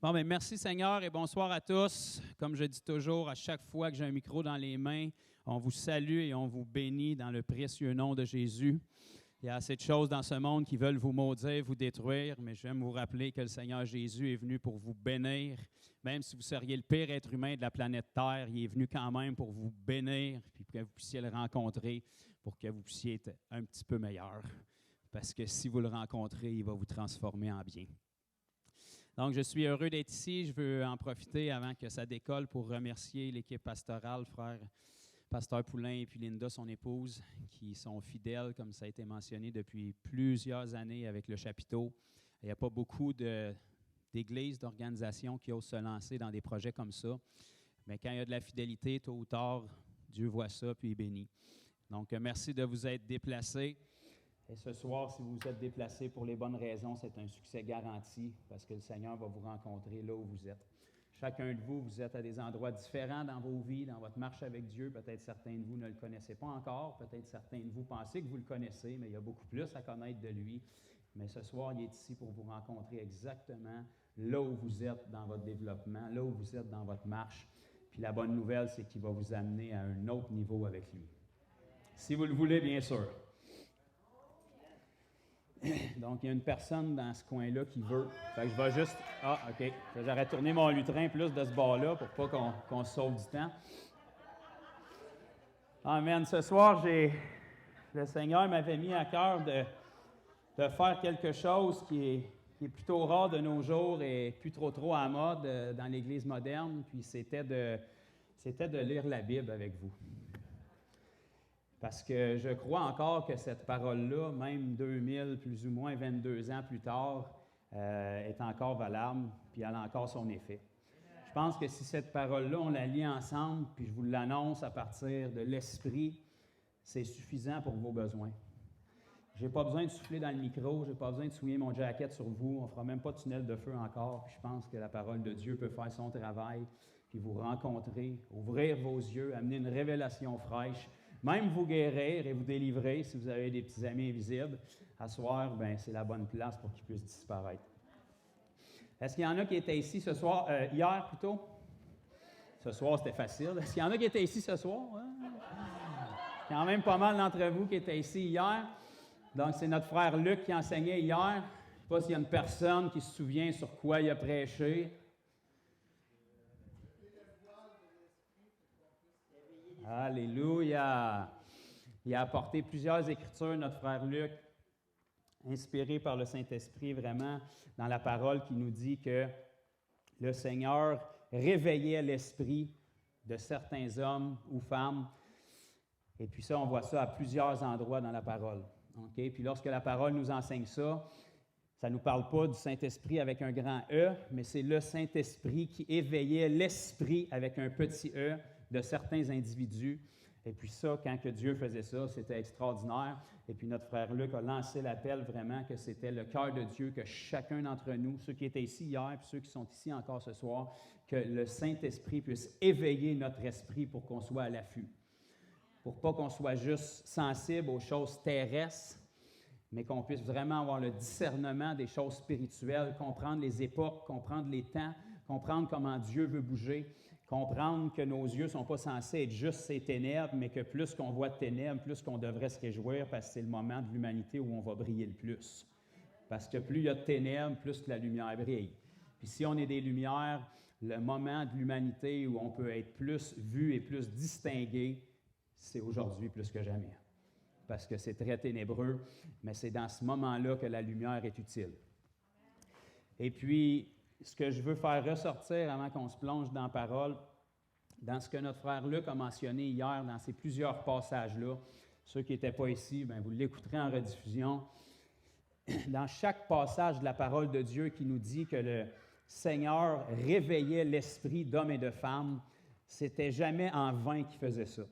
Bon, bien, merci Seigneur et bonsoir à tous. Comme je dis toujours, à chaque fois que j'ai un micro dans les mains, on vous salue et on vous bénit dans le précieux nom de Jésus. Il y a assez de choses dans ce monde qui veulent vous maudire, vous détruire, mais j'aime vous rappeler que le Seigneur Jésus est venu pour vous bénir. Même si vous seriez le pire être humain de la planète Terre, il est venu quand même pour vous bénir, puis pour que vous puissiez le rencontrer, pour que vous puissiez être un petit peu meilleur. Parce que si vous le rencontrez, il va vous transformer en bien. Donc, je suis heureux d'être ici. Je veux en profiter avant que ça décolle pour remercier l'équipe pastorale, frère Pasteur Poulain et puis Linda, son épouse, qui sont fidèles, comme ça a été mentionné, depuis plusieurs années avec le chapiteau. Il n'y a pas beaucoup d'églises, d'organisations qui osent se lancer dans des projets comme ça. Mais quand il y a de la fidélité, tôt ou tard, Dieu voit ça puis il bénit. Donc, merci de vous être déplacés. Et ce soir, si vous vous êtes déplacés pour les bonnes raisons, c'est un succès garanti parce que le Seigneur va vous rencontrer là où vous êtes. Chacun de vous, vous êtes à des endroits différents dans vos vies, dans votre marche avec Dieu. Peut-être certains de vous ne le connaissez pas encore. Peut-être certains de vous pensez que vous le connaissez, mais il y a beaucoup plus à connaître de lui. Mais ce soir, il est ici pour vous rencontrer exactement là où vous êtes dans votre développement, là où vous êtes dans votre marche. Puis la bonne nouvelle, c'est qu'il va vous amener à un autre niveau avec lui. Si vous le voulez, bien sûr. Donc, il y a une personne dans ce coin-là qui veut. Fait que je vais juste... Ah, OK. J'aurais tourné mon lutrin plus de ce bord-là pour pas qu'on se sauve du temps. Amen. Ce soir, le Seigneur m'avait mis à cœur de faire quelque chose qui est plutôt rare de nos jours et plus trop à la mode dans l'Église moderne. Puis c'était de lire la Bible avec vous. Parce que je crois encore que cette parole-là, même 2000, plus ou moins 22 ans plus tard, est encore valable, puis elle a encore son effet. Je pense que si cette parole-là, on la lit ensemble, puis je vous l'annonce à partir de l'esprit, c'est suffisant pour vos besoins. Je n'ai pas besoin de souffler dans le micro, je n'ai pas besoin de souiller mon jacket sur vous, on ne fera même pas de tunnel de feu encore, puis je pense que la parole de Dieu peut faire son travail, puis vous rencontrer, ouvrir vos yeux, amener une révélation fraîche, même vous guérir et vous délivrer si vous avez des petits amis invisibles. À soir, bien, c'est la bonne place pour qu'ils puissent disparaître. Est-ce qu'il y en a qui étaient ici ce soir, hier plutôt? Ce soir, c'était facile. Est-ce qu'il y en a qui étaient ici ce soir? Hein? Il y a quand même pas mal d'entre vous qui étaient ici hier. Donc, c'est notre frère Luc qui enseignait hier. Je ne sais pas s'il y a une personne qui se souvient sur quoi il a prêché. Alléluia! Il a apporté plusieurs écritures, notre frère Luc, inspiré par le Saint-Esprit, vraiment, dans la parole qui nous dit que le Seigneur réveillait l'esprit de certains hommes ou femmes. Et puis ça, on voit ça à plusieurs endroits dans la parole. Okay? Puis lorsque la parole nous enseigne ça, ça ne nous parle pas du Saint-Esprit avec un grand E, mais c'est le Saint-Esprit qui éveillait l'esprit avec un petit E de certains individus. Et puis ça, quand que Dieu faisait ça, c'était extraordinaire. Et puis notre frère Luc a lancé l'appel vraiment que c'était le cœur de Dieu, que chacun d'entre nous, ceux qui étaient ici hier, puis ceux qui sont ici encore ce soir, que le Saint-Esprit puisse éveiller notre esprit pour qu'on soit à l'affût. Pour pas qu'on soit juste sensible aux choses terrestres, mais qu'on puisse vraiment avoir le discernement des choses spirituelles, comprendre les époques, comprendre les temps, comprendre comment Dieu veut bouger, comprendre que nos yeux ne sont pas censés être juste ces ténèbres, mais que plus qu'on voit de ténèbres, plus qu'on devrait se réjouir parce que c'est le moment de l'humanité où on va briller le plus. Parce que plus il y a de ténèbres, plus que la lumière brille. Puis si on est des lumières, le moment de l'humanité où on peut être plus vu et plus distingué, c'est aujourd'hui plus que jamais. Parce que c'est très ténébreux, mais c'est dans ce moment-là que la lumière est utile. Et puis, ce que je veux faire ressortir avant qu'on se plonge dans la parole, dans ce que notre frère Luc a mentionné hier, dans ces plusieurs passages-là, ceux qui n'étaient pas ici, bien, vous l'écouterez en rediffusion. Dans chaque passage de la parole de Dieu qui nous dit que le Seigneur réveillait l'esprit d'hommes et de femmes, c'était jamais en vain qu'il faisait ça.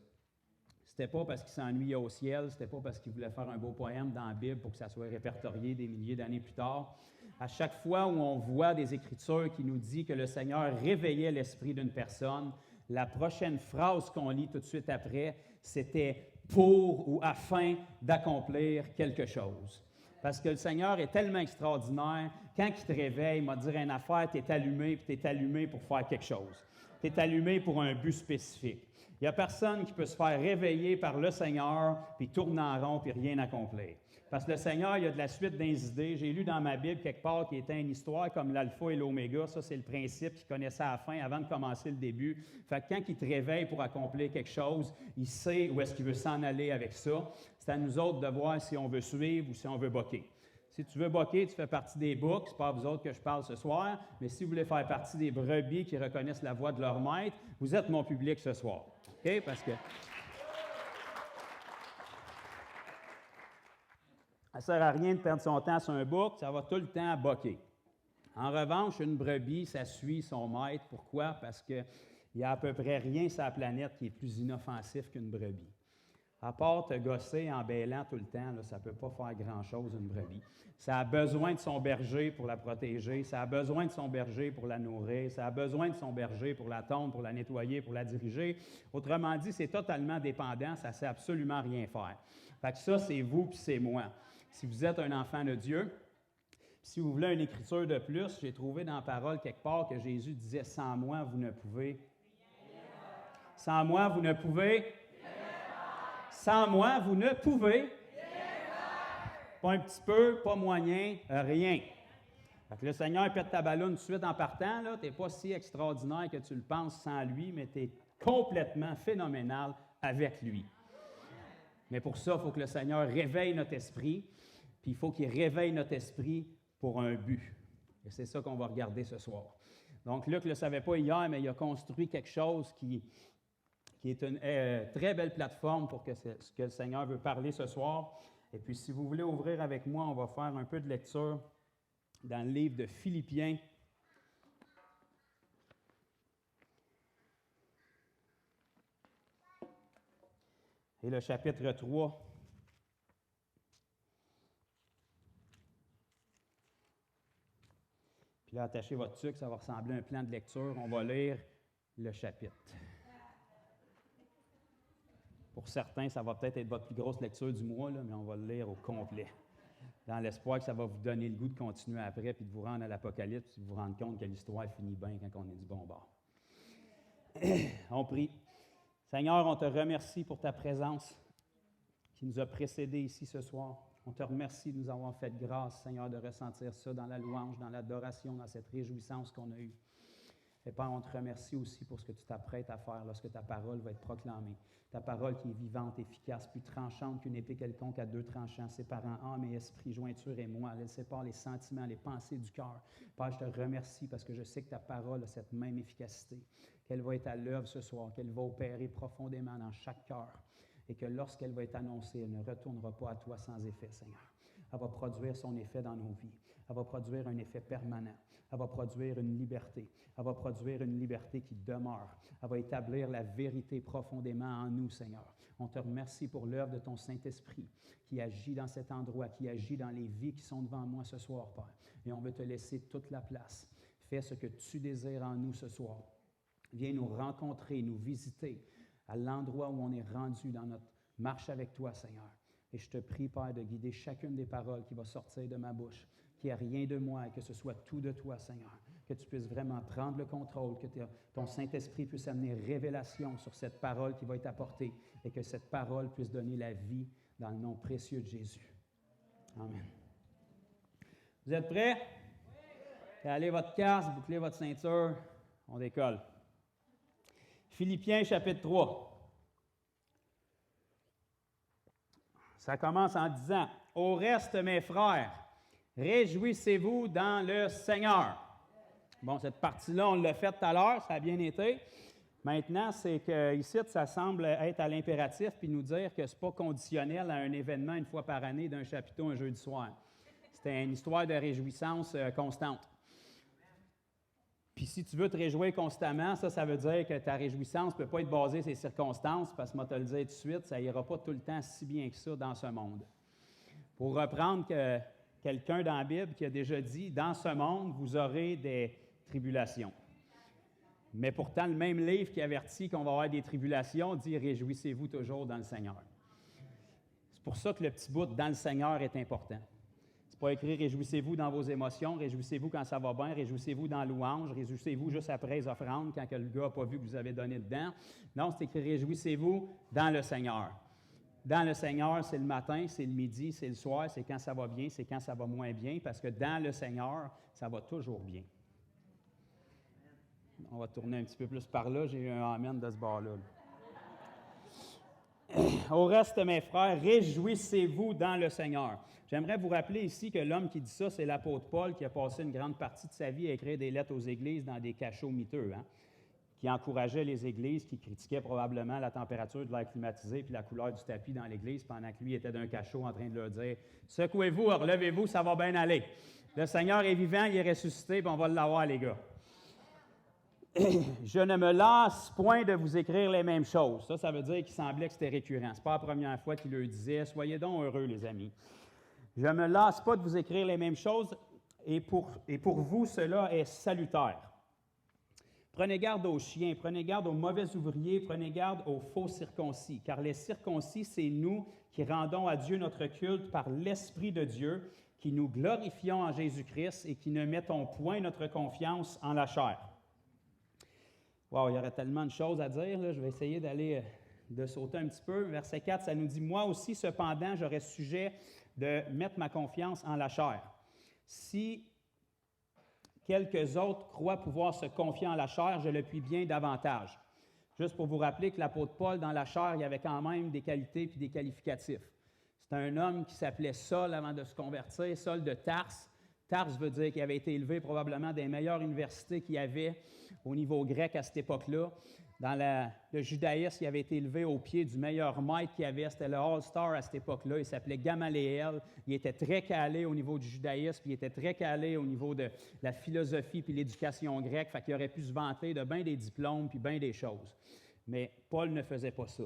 C'était pas parce qu'il s'ennuyait au ciel, c'était pas parce qu'il voulait faire un beau poème dans la Bible pour que ça soit répertorié des milliers d'années plus tard. À chaque fois où on voit des Écritures qui nous disent que le Seigneur réveillait l'esprit d'une personne, la prochaine phrase qu'on lit tout de suite après, c'était « pour » ou « afin d'accomplir quelque chose ». Parce que le Seigneur est tellement extraordinaire. Quand il te réveille, il m'a dit une affaire, tu es allumé, puis tu es allumé pour faire quelque chose. Tu es allumé pour un but spécifique. Il n'y a personne qui peut se faire réveiller par le Seigneur, puis tourner en rond, puis rien accomplir. Parce que le Seigneur, il y a de la suite des idées. J'ai lu dans ma Bible quelque part qui était une histoire comme l'alpha et l'oméga. Ça, c'est le principe qu'il connaissait à la fin avant de commencer le début. Fait que quand il te réveille pour accomplir quelque chose, il sait où est-ce qu'il veut s'en aller avec ça. C'est à nous autres de voir si on veut suivre ou si on veut boquer. Si tu veux boquer, tu fais partie des boucs. Ce n'est pas à vous autres que je parle ce soir. Mais si vous voulez faire partie des brebis qui reconnaissent la voix de leur maître, vous êtes mon public ce soir. OK? Parce que ça ne sert à rien de perdre son temps sur un bouc, ça va tout le temps boquer. En revanche, une brebis, ça suit son maître. Pourquoi? Parce qu'il n'y a à peu près rien sur la planète qui est plus inoffensif qu'une brebis. À part te gosser en bêlant tout le temps, là, ça ne peut pas faire grand-chose, une brebis. Ça a besoin de son berger pour la protéger, ça a besoin de son berger pour la nourrir, ça a besoin de son berger pour la tondre, pour la nettoyer, pour la diriger. Autrement dit, c'est totalement dépendant, ça ne sait absolument rien faire. Fait que ça, c'est vous puis c'est moi. Si vous êtes un enfant de Dieu, si vous voulez une écriture de plus, j'ai trouvé dans la parole quelque part que Jésus disait « Sans moi, vous ne pouvez. » Sans moi, vous ne pouvez. Sans moi, vous ne pouvez. Pas un petit peu, pas moyen, rien. Fait que le Seigneur pète ta ballonne tout de suite en partant. Tu n'es pas si extraordinaire que tu le penses sans lui, mais tu es complètement phénoménal avec lui. Mais pour ça, il faut que le Seigneur réveille notre esprit, puis il faut qu'il réveille notre esprit pour un but. Et c'est ça qu'on va regarder ce soir. Donc, Luc ne le savait pas hier, mais il a construit quelque chose qui est une très belle plateforme pour ce que le Seigneur veut parler ce soir. Et puis, si vous voulez ouvrir avec moi, on va faire un peu de lecture dans le livre de Philippiens. Et le chapitre 3. Puis là, attachez votre sucre, ça va ressembler à un plan de lecture. On va lire le chapitre. Pour certains, ça va peut-être être votre plus grosse lecture du mois, là, mais on va le lire au complet. Dans l'espoir que ça va vous donner le goût de continuer après, puis de vous rendre à l'Apocalypse, puis de vous rendre compte que l'histoire finit bien quand on est du bon bord. On prie. Seigneur, on te remercie pour ta présence qui nous a précédés ici ce soir. On te remercie de nous avoir fait grâce, Seigneur, de ressentir ça dans la louange, dans l'adoration, dans cette réjouissance qu'on a eue. Et Père, on te remercie aussi pour ce que tu t'apprêtes à faire lorsque ta parole va être proclamée. Ta parole qui est vivante, efficace, plus tranchante qu'une épée quelconque à deux tranchants, séparant âme et esprit, jointure et moelle. Elle sépare les sentiments, les pensées du cœur. Père, je te remercie parce que je sais que ta parole a cette même efficacité, qu'elle va être à l'œuvre ce soir, qu'elle va opérer profondément dans chaque cœur et que lorsqu'elle va être annoncée, elle ne retournera pas à toi sans effet, Seigneur. Elle va produire son effet dans nos vies. Elle va produire un effet permanent. Elle va produire une liberté. Elle va produire une liberté qui demeure. Elle va établir la vérité profondément en nous, Seigneur. On te remercie pour l'œuvre de ton Saint-Esprit qui agit dans cet endroit, qui agit dans les vies qui sont devant moi ce soir, Père. Et on veut te laisser toute la place. Fais ce que tu désires en nous ce soir. Viens nous rencontrer, nous visiter à l'endroit où on est rendu dans notre marche avec toi, Seigneur. Et je te prie, Père, de guider chacune des paroles qui va sortir de ma bouche, qu'il n'y ait rien de moi et que ce soit tout de toi, Seigneur. Que tu puisses vraiment prendre le contrôle, que ton Saint-Esprit puisse amener révélation sur cette parole qui va être apportée et que cette parole puisse donner la vie dans le nom précieux de Jésus. Amen. Vous êtes prêts? Oui. Allez votre casque, bouclez votre ceinture, on décolle. Philippiens chapitre 3. Ça commence en disant « Au reste, mes frères, réjouissez-vous dans le Seigneur. » Bon, cette partie-là, on l'a faite tout à l'heure, ça a bien été. Maintenant, c'est qu'ici, ça semble être à l'impératif puis nous dire que ce n'est pas conditionnel à un événement une fois par année d'un chapiteau un jeudi soir. C'est une histoire de réjouissance constante. Puis si tu veux te réjouir constamment, ça veut dire que ta réjouissance ne peut pas être basée sur les circonstances, parce que moi, te le dire tout de suite, ça n'ira pas tout le temps si bien que ça dans ce monde. Pour reprendre quelqu'un dans la Bible qui a déjà dit, « Dans ce monde, vous aurez des tribulations. » Mais pourtant, le même livre qui avertit qu'on va avoir des tribulations dit « Réjouissez-vous toujours dans le Seigneur. » C'est pour ça que le petit bout « dans le Seigneur » est important. C'est pas écrit « Réjouissez-vous dans vos émotions, réjouissez-vous quand ça va bien, réjouissez-vous dans louange, réjouissez-vous juste après les offrandes quand que le gars n'a pas vu que vous avez donné dedans. » Non, c'est écrit « Réjouissez-vous dans le Seigneur. » Dans le Seigneur, c'est le matin, c'est le midi, c'est le soir, c'est quand ça va bien, c'est quand ça va moins bien, parce que dans le Seigneur, ça va toujours bien. On va tourner un petit peu plus par là, j'ai eu un amen de ce bord-là. Au reste, mes frères, réjouissez-vous dans le Seigneur. J'aimerais vous rappeler ici que l'homme qui dit ça, c'est l'apôtre Paul qui a passé une grande partie de sa vie à écrire des lettres aux églises dans des cachots miteux, qui encourageait les églises, qui critiquait probablement la température de l'air climatisé puis la couleur du tapis dans l'église pendant que lui était d'un cachot en train de leur dire « Secouez-vous, relevez-vous, ça va bien aller. Le Seigneur est vivant, il est ressuscité, puis on va l'avoir, les gars. » Je ne me lasse point de vous écrire les mêmes choses. Ça veut dire qu'il semblait que c'était récurrent. Ce n'est pas la première fois qu'il le disait. Soyez donc heureux, les amis. Je ne me lasse pas de vous écrire les mêmes choses, et pour vous, cela est salutaire. Prenez garde aux chiens, prenez garde aux mauvais ouvriers, prenez garde aux faux circoncis, car les circoncis, c'est nous qui rendons à Dieu notre culte par l'Esprit de Dieu, qui nous glorifions en Jésus-Christ et qui ne mettons point notre confiance en la chair. Wow, il y aurait tellement de choses à dire, là. Je vais essayer de sauter un petit peu. Verset 4, ça nous dit « Moi aussi, cependant, j'aurais sujet de mettre ma confiance en la chair. Si quelques autres croient pouvoir se confier en la chair, je le puis bien davantage. » Juste pour vous rappeler que l'apôtre Paul, dans la chair, il y avait quand même des qualités et des qualificatifs. C'est un homme qui s'appelait Saul avant de se convertir, Saul de Tarse. Tarse veut dire qu'il avait été élevé probablement des meilleures universités qu'il y avait au niveau grec à cette époque-là. Dans le judaïsme, il avait été élevé au pied du meilleur maître qu'il y avait. C'était le All-Star à cette époque-là. Il s'appelait Gamaliel. Il était très calé au niveau du judaïsme, puis il était très calé au niveau de la philosophie puis l'éducation grecque. Fait qu'il aurait pu se vanter de bien des diplômes puis bien des choses. Mais Paul ne faisait pas ça.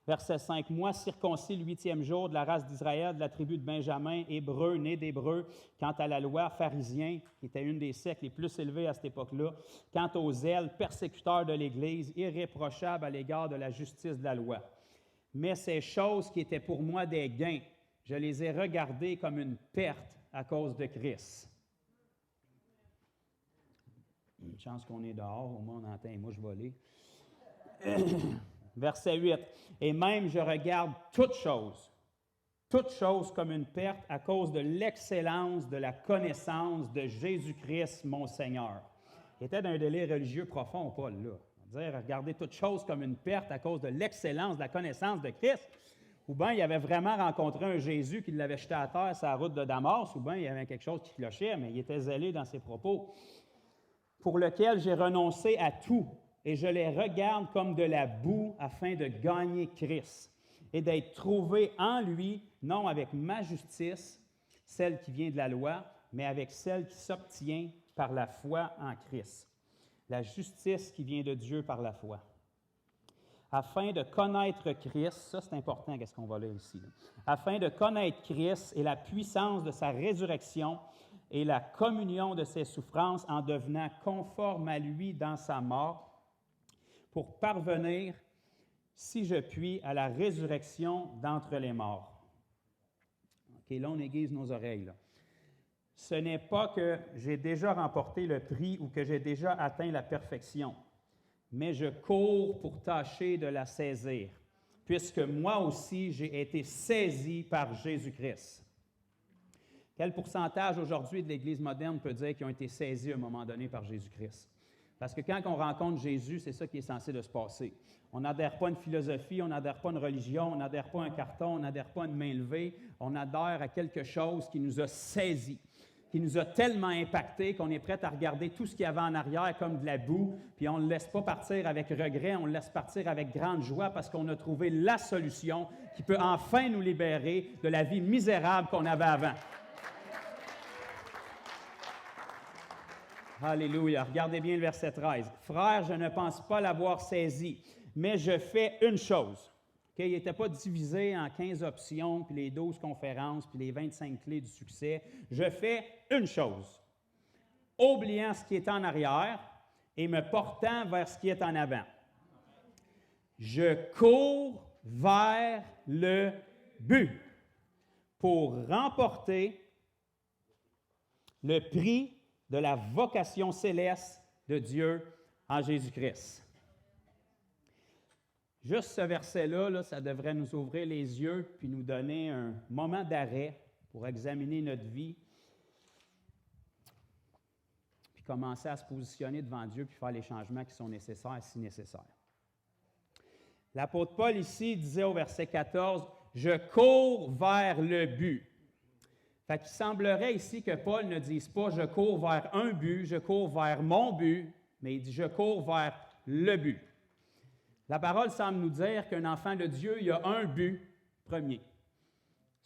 Verset 5, « Moi, circoncis le 8e jour de la race d'Israël, de la tribu de Benjamin, hébreu, né d'Hébreux, quant à la loi, pharisien, qui était une des sectes les plus élevées à cette époque-là, quant aux zèles, persécuteur de l'Église, irréprochable à l'égard de la justice de la loi. Mais ces choses qui étaient pour moi des gains, je les ai regardées comme une perte à cause de Christ. » Une chance qu'on est dehors, au moins on entend, moi je vais aller. Verset 8, « Et même je regarde toutes choses comme une perte à cause de l'excellence de la connaissance de Jésus-Christ, mon Seigneur. » Il était d'un délire religieux profond, Paul, là. On va dire, regarder toutes choses comme une perte à cause de l'excellence de la connaissance de Christ. Ou bien il avait vraiment rencontré un Jésus qui l'avait jeté à terre sur la route de Damas, ou bien il y avait quelque chose qui clochait, mais il était zélé dans ses propos. « Pour lequel j'ai renoncé à tout, et je les regarde comme de la boue afin de gagner Christ et d'être trouvé en lui, non avec ma justice, celle qui vient de la loi, mais avec celle qui s'obtient par la foi en Christ. La justice qui vient de Dieu par la foi. Afin de connaître Christ, ça c'est important, qu'est-ce qu'on va lire ici, là. Afin de connaître Christ et la puissance de sa résurrection et la communion de ses souffrances en devenant conforme à lui dans sa mort, pour parvenir, si je puis, à la résurrection d'entre les morts. OK, là, on aiguise nos oreilles, là. Ce n'est pas que j'ai déjà remporté le prix ou que j'ai déjà atteint la perfection, mais je cours pour tâcher de la saisir, puisque moi aussi, j'ai été saisi par Jésus-Christ. Quel pourcentage aujourd'hui de l'Église moderne peut dire qu'ils ont été saisis à un moment donné par Jésus-Christ? Parce que quand on rencontre Jésus, c'est ça qui est censé de se passer. On n'adhère pas à une philosophie, on n'adhère pas à une religion, on n'adhère pas à un carton, on n'adhère pas à une main levée. On adhère à quelque chose qui nous a saisis, qui nous a tellement impactés qu'on est prêt à regarder tout ce qu'il y avait en arrière comme de la boue, puis on ne le laisse pas partir avec regret, on le laisse partir avec grande joie parce qu'on a trouvé la solution qui peut enfin nous libérer de la vie misérable qu'on avait avant. Alléluia. Regardez bien le verset 13. « Frères, je ne pense pas l'avoir saisi, mais je fais une chose. » Okay? Il n'était pas divisé en 15 options, puis les 12 conférences, puis les 25 clés du succès. « Je fais une chose. Oubliant ce qui est en arrière et me portant vers ce qui est en avant. Je cours vers le but pour remporter le prix de la vocation céleste de Dieu en Jésus-Christ. Juste ce verset-là, ça devrait nous ouvrir les yeux puis nous donner un moment d'arrêt pour examiner notre vie, puis commencer à se positionner devant Dieu puis faire les changements qui sont nécessaires si nécessaires. L'apôtre Paul ici disait au verset 14, « Je cours vers le but ». Fait qu'il semblerait ici que Paul ne dise pas « je cours vers un but, je cours vers mon but », mais il dit « je cours vers le but ». La parole semble nous dire qu'un enfant de Dieu, il a un but premier.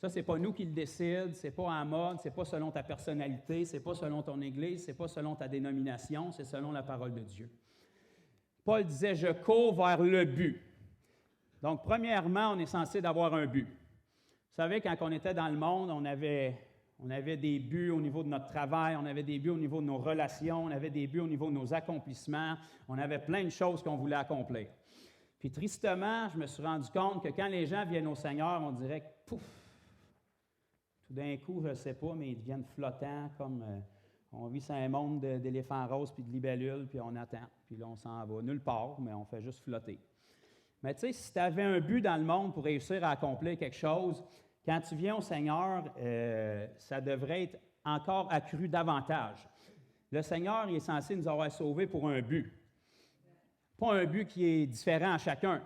Ça, ce n'est pas nous qui le décident, ce n'est pas en mode, ce n'est pas selon ta personnalité, ce n'est pas selon ton Église, ce n'est pas selon ta dénomination, c'est selon la parole de Dieu. Paul disait « je cours vers le but ». Donc, premièrement, on est censé d'avoir un but. Vous savez, quand on était dans le monde, on avait des buts au niveau de notre travail, on avait des buts au niveau de nos relations, on avait des buts au niveau de nos accomplissements, on avait plein de choses qu'on voulait accomplir. Puis tristement, je me suis rendu compte que quand les gens viennent au Seigneur, on dirait que, pouf, tout d'un coup, je ne sais pas, mais ils deviennent flottants, comme on vit sur un monde d'éléphants roses puis de libellules, puis on attend, puis là, on s'en va nulle part, mais on fait juste flotter. Mais tu sais, si tu avais un but dans le monde pour réussir à accomplir quelque chose, quand tu viens au Seigneur, ça devrait être encore accru davantage. Le Seigneur, il est censé nous avoir sauvés pour un but. Pas un but qui est différent à chacun.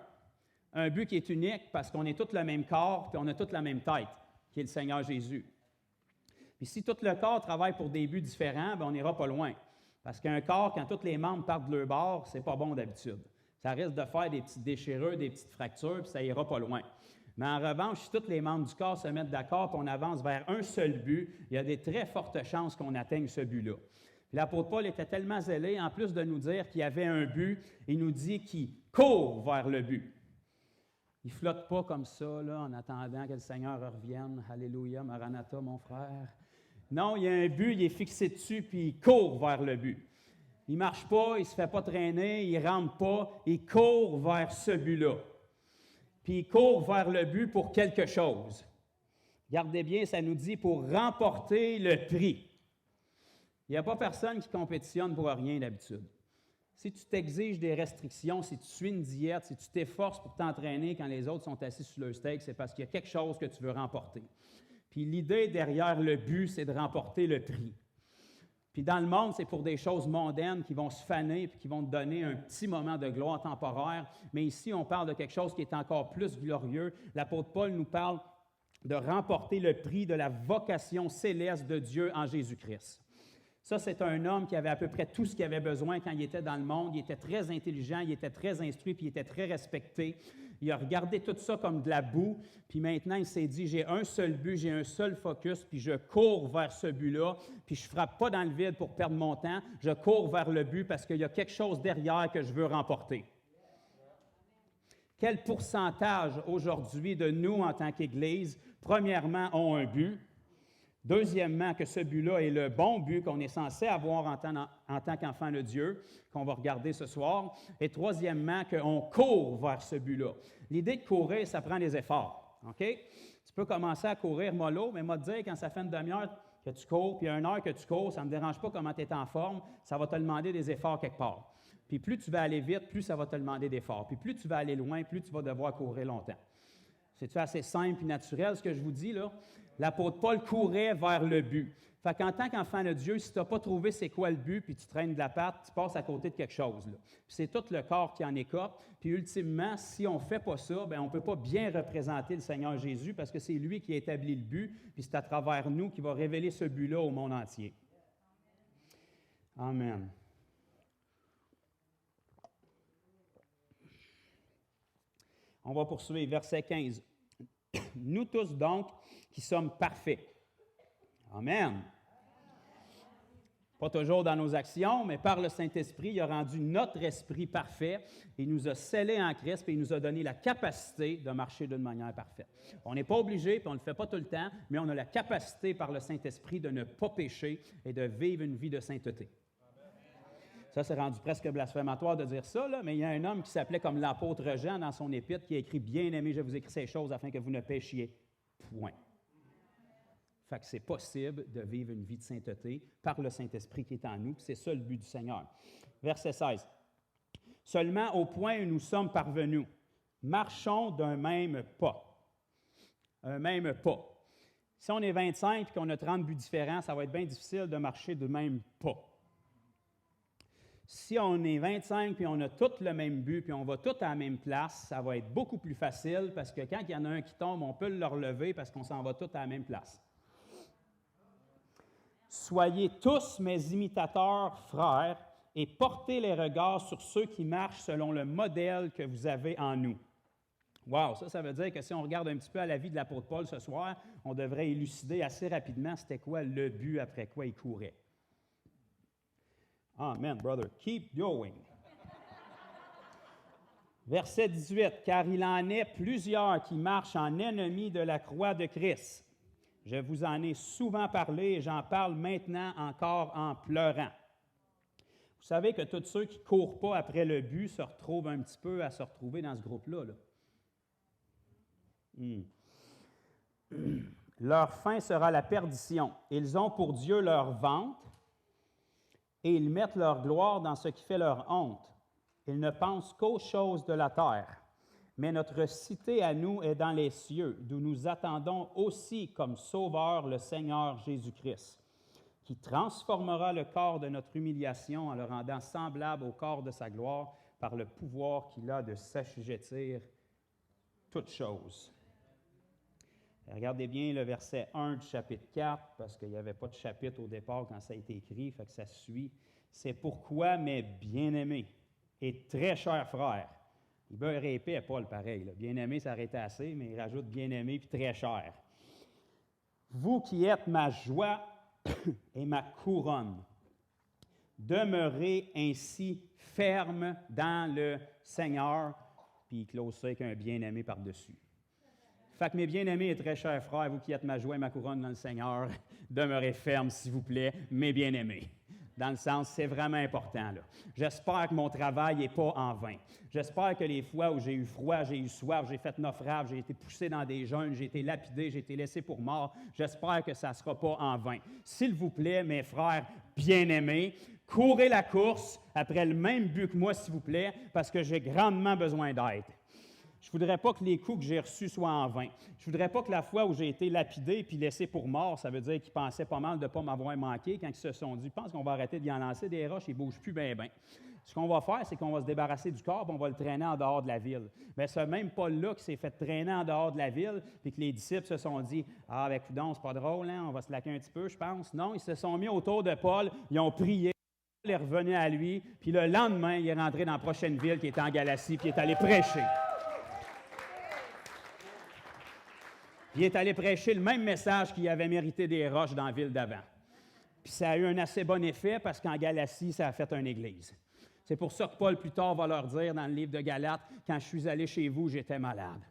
Un but qui est unique parce qu'on est tous le même corps puis on a tous la même tête, qui est le Seigneur Jésus. Puis si tout le corps travaille pour des buts différents, bien, on n'ira pas loin. Parce qu'un corps, quand tous les membres partent de leur bord, c'est pas bon d'habitude. Ça risque de faire des petites déchirures, des petites fractures, puis ça ira pas loin. Mais en revanche, si tous les membres du corps se mettent d'accord et on avance vers un seul but, il y a des très fortes chances qu'on atteigne ce but-là. Puis l'apôtre Paul était tellement zélé, en plus de nous dire qu'il y avait un but, il nous dit qu'il court vers le but. Il ne flotte pas comme ça, là, en attendant que le Seigneur revienne. Alléluia, Maranatha, mon frère. Non, il y a un but, il est fixé dessus, puis il court vers le but. Il ne marche pas, il ne se fait pas traîner, il ne rampe pas, il court vers ce but-là. Puis il court vers le but pour quelque chose. Regardez bien, ça nous dit pour remporter le prix. Il n'y a pas personne qui compétitionne pour rien d'habitude. Si tu t'exiges des restrictions, si tu suis une diète, si tu t'efforces pour t'entraîner quand les autres sont assis sur leur steak, c'est parce qu'il y a quelque chose que tu veux remporter. Puis l'idée derrière le but, c'est de remporter le prix. Puis dans le monde, c'est pour des choses mondaines qui vont se faner et qui vont te donner un petit moment de gloire temporaire. Mais ici, on parle de quelque chose qui est encore plus glorieux. L'apôtre Paul nous parle de remporter le prix de la vocation céleste de Dieu en Jésus-Christ. Ça, c'est un homme qui avait à peu près tout ce qu'il avait besoin quand il était dans le monde. Il était très intelligent, il était très instruit, puis il était très respecté. Il a regardé tout ça comme de la boue, puis maintenant, il s'est dit, j'ai un seul but, j'ai un seul focus, puis je cours vers ce but-là, puis je ne frappe pas dans le vide pour perdre mon temps, je cours vers le but parce qu'il y a quelque chose derrière que je veux remporter. Quel pourcentage aujourd'hui de nous, en tant qu'Église, premièrement, ont un but? Deuxièmement, que ce but-là est le bon but qu'on est censé avoir en tant qu'enfant de Dieu, qu'on va regarder ce soir. Et troisièmement, qu'on court vers ce but-là. L'idée de courir, ça prend des efforts. OK? Tu peux commencer à courir mollo, mais moi te dire, quand ça fait une demi-heure que tu cours, puis une heure que tu cours, ça ne me dérange pas comment tu es en forme, ça va te demander des efforts quelque part. Puis plus tu vas aller vite, plus ça va te demander d'efforts. Puis plus tu vas aller loin, plus tu vas devoir courir longtemps. C'est-tu assez simple et naturel ce que je vous dis là? L'apôtre Paul courait vers le but. Fait qu'en tant qu'enfant de Dieu, si tu n'as pas trouvé c'est quoi le but, puis tu traînes de la patte, tu passes à côté de quelque chose. Là. Puis c'est tout le corps qui en écope. Puis ultimement, si on ne fait pas ça, bien, on ne peut pas bien représenter le Seigneur Jésus parce que c'est lui qui a établi le but, puis c'est à travers nous qu'il va révéler ce but-là au monde entier. Amen. On va poursuivre, verset 15. Nous tous donc qui sommes parfaits. Amen. Pas toujours dans nos actions, mais par le Saint-Esprit, il a rendu notre esprit parfait. Il nous a scellés en Christ et il nous a donné la capacité de marcher d'une manière parfaite. On n'est pas obligé, puis on ne le fait pas tout le temps, mais on a la capacité par le Saint-Esprit de ne pas pécher et de vivre une vie de sainteté. Ça, c'est rendu presque blasphématoire de dire ça, là, mais il y a un homme qui s'appelait comme l'apôtre Jean dans son épître qui a écrit « Bien-aimés, je vous écris ces choses afin que vous ne péchiez. » Point. Fait que c'est possible de vivre une vie de sainteté par le Saint-Esprit qui est en nous, puis c'est ça le but du Seigneur. Verset 16. « Seulement au point où nous sommes parvenus, marchons d'un même pas. » Un même pas. Si on est 25 et qu'on a 30 buts différents, ça va être bien difficile de marcher du même pas. Si on est 25 et on a tous le même but puis on va tous à la même place, ça va être beaucoup plus facile parce que quand il y en a un qui tombe, on peut le relever parce qu'on s'en va tous à la même place. Soyez tous mes imitateurs, frères, et portez les regards sur ceux qui marchent selon le modèle que vous avez en nous. Wow, ça veut dire que si on regarde un petit peu à la vie de l'apôtre Paul ce soir, on devrait élucider assez rapidement c'était quoi le but après quoi il courait. Amen, brother. Keep going. Verset 18. « Car il en est plusieurs qui marchent en ennemis de la croix de Christ. Je vous en ai souvent parlé et j'en parle maintenant encore en pleurant. » Vous savez que tous ceux qui ne courent pas après le but se retrouvent un petit peu à se retrouver dans ce groupe-là. Leur fin sera la perdition. Ils ont pour Dieu leur ventre et ils mettent leur gloire dans ce qui fait leur honte. Ils ne pensent qu'aux choses de la terre. Mais notre cité à nous est dans les cieux, d'où nous attendons aussi comme sauveur le Seigneur Jésus-Christ, qui transformera le corps de notre humiliation en le rendant semblable au corps de sa gloire par le pouvoir qu'il a de s'assujettir toutes choses. Regardez bien le verset 1 du chapitre 4, parce qu'il n'y avait pas de chapitre au départ quand ça a été écrit, fait que ça suit. « C'est pourquoi, mes bien-aimés et très chers frères, » il beurre épais à Paul pareil, bien-aimé, ça aurait été assez, mais il rajoute bien-aimé puis très cher. « Vous qui êtes ma joie et ma couronne, demeurez ainsi ferme dans le Seigneur. » Puis il close ça avec un bien-aimé par-dessus. Fait que mes bien-aimés et très chers frères, vous qui êtes ma joie et ma couronne dans le Seigneur, demeurez fermes, s'il vous plaît, mes bien-aimés. Dans le sens, c'est vraiment important, là. J'espère que mon travail n'est pas en vain. J'espère que les fois où j'ai eu froid, j'ai eu soif, j'ai fait naufrage, j'ai été poussé dans des jeûnes, j'ai été lapidé, j'ai été laissé pour mort, j'espère que ça ne sera pas en vain. S'il vous plaît, mes frères bien-aimés, courez la course après le même but que moi, s'il vous plaît, parce que j'ai grandement besoin d'aide. Je ne voudrais pas que les coups que j'ai reçus soient en vain. Je ne voudrais pas que la fois où j'ai été lapidé puis laissé pour mort, ça veut dire qu'ils pensaient pas mal de ne pas m'avoir manqué quand ils se sont dit, je pense qu'on va arrêter d'y en lancer des roches, ils ne bougent plus bien. Ce qu'on va faire, c'est qu'on va se débarrasser du corps et on va le traîner en dehors de la ville. Mais ce même Paul-là qui s'est fait traîner en dehors de la ville puis que les disciples se sont dit, « Ah, ben coudonc, c'est pas drôle, hein? On va se laquer un petit peu, je pense. » Non, ils se sont mis autour de Paul, ils ont prié, Paul est revenu à lui, puis le lendemain, il est rentré dans la prochaine ville qui était en Galatie puis il est allé prêcher. Il est allé prêcher le même message qu'il avait mérité des roches dans la ville d'avant. Puis ça a eu un assez bon effet parce qu'en Galatie, ça a fait une église. C'est pour ça que Paul, plus tard, va leur dire dans le livre de Galates, « Quand je suis allé chez vous, j'étais malade. »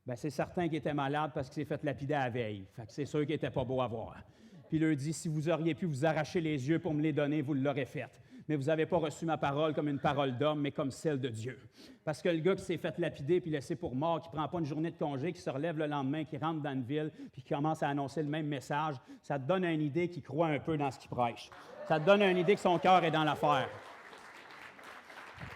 Bien, c'est certain qu'il était malade parce qu'il s'est fait lapider à la veille. Fait que c'est sûr qu'il n'était pas beau à voir. Puis il leur dit, « Si vous auriez pu vous arracher les yeux pour me les donner, vous l'aurez fait. Mais vous n'avez pas reçu ma parole comme une parole d'homme, mais comme celle de Dieu. » Parce que le gars qui s'est fait lapider puis laissé pour mort, qui ne prend pas une journée de congé, qui se relève le lendemain, qui rentre dans une ville puis qui commence à annoncer le même message, ça te donne une idée qu'il croit un peu dans ce qu'il prêche. Ça te donne une idée que son cœur est dans l'affaire.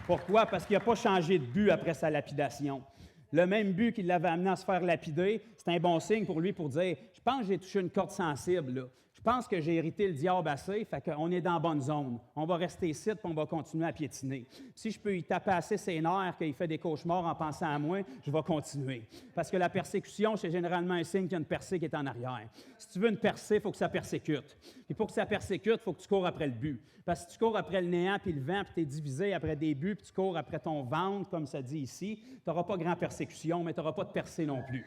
Pourquoi? Parce qu'il n'a pas changé de but après sa lapidation. Le même but qui l'avait amené à se faire lapider, c'est un bon signe pour lui pour dire « Je pense que j'ai touché une corde sensible, là. Je pense que j'ai hérité le diable assez, fait qu'on est dans la bonne zone. On va rester ici, puis on va continuer à piétiner. Si je peux y taper assez ses nerfs qu'il fait des cauchemars en pensant à moi, je vais continuer. Parce que la persécution, c'est généralement un signe qu'il y a une percée qui est en arrière. Si tu veux une percée, il faut que ça persécute. Puis pour que ça persécute, il faut que tu cours après le but. Parce que si tu cours après le néant puis le vent, puis tu es divisé après des buts, puis tu cours après ton ventre, comme ça dit ici, tu n'auras pas grand persécution, mais tu n'auras pas de percée non plus.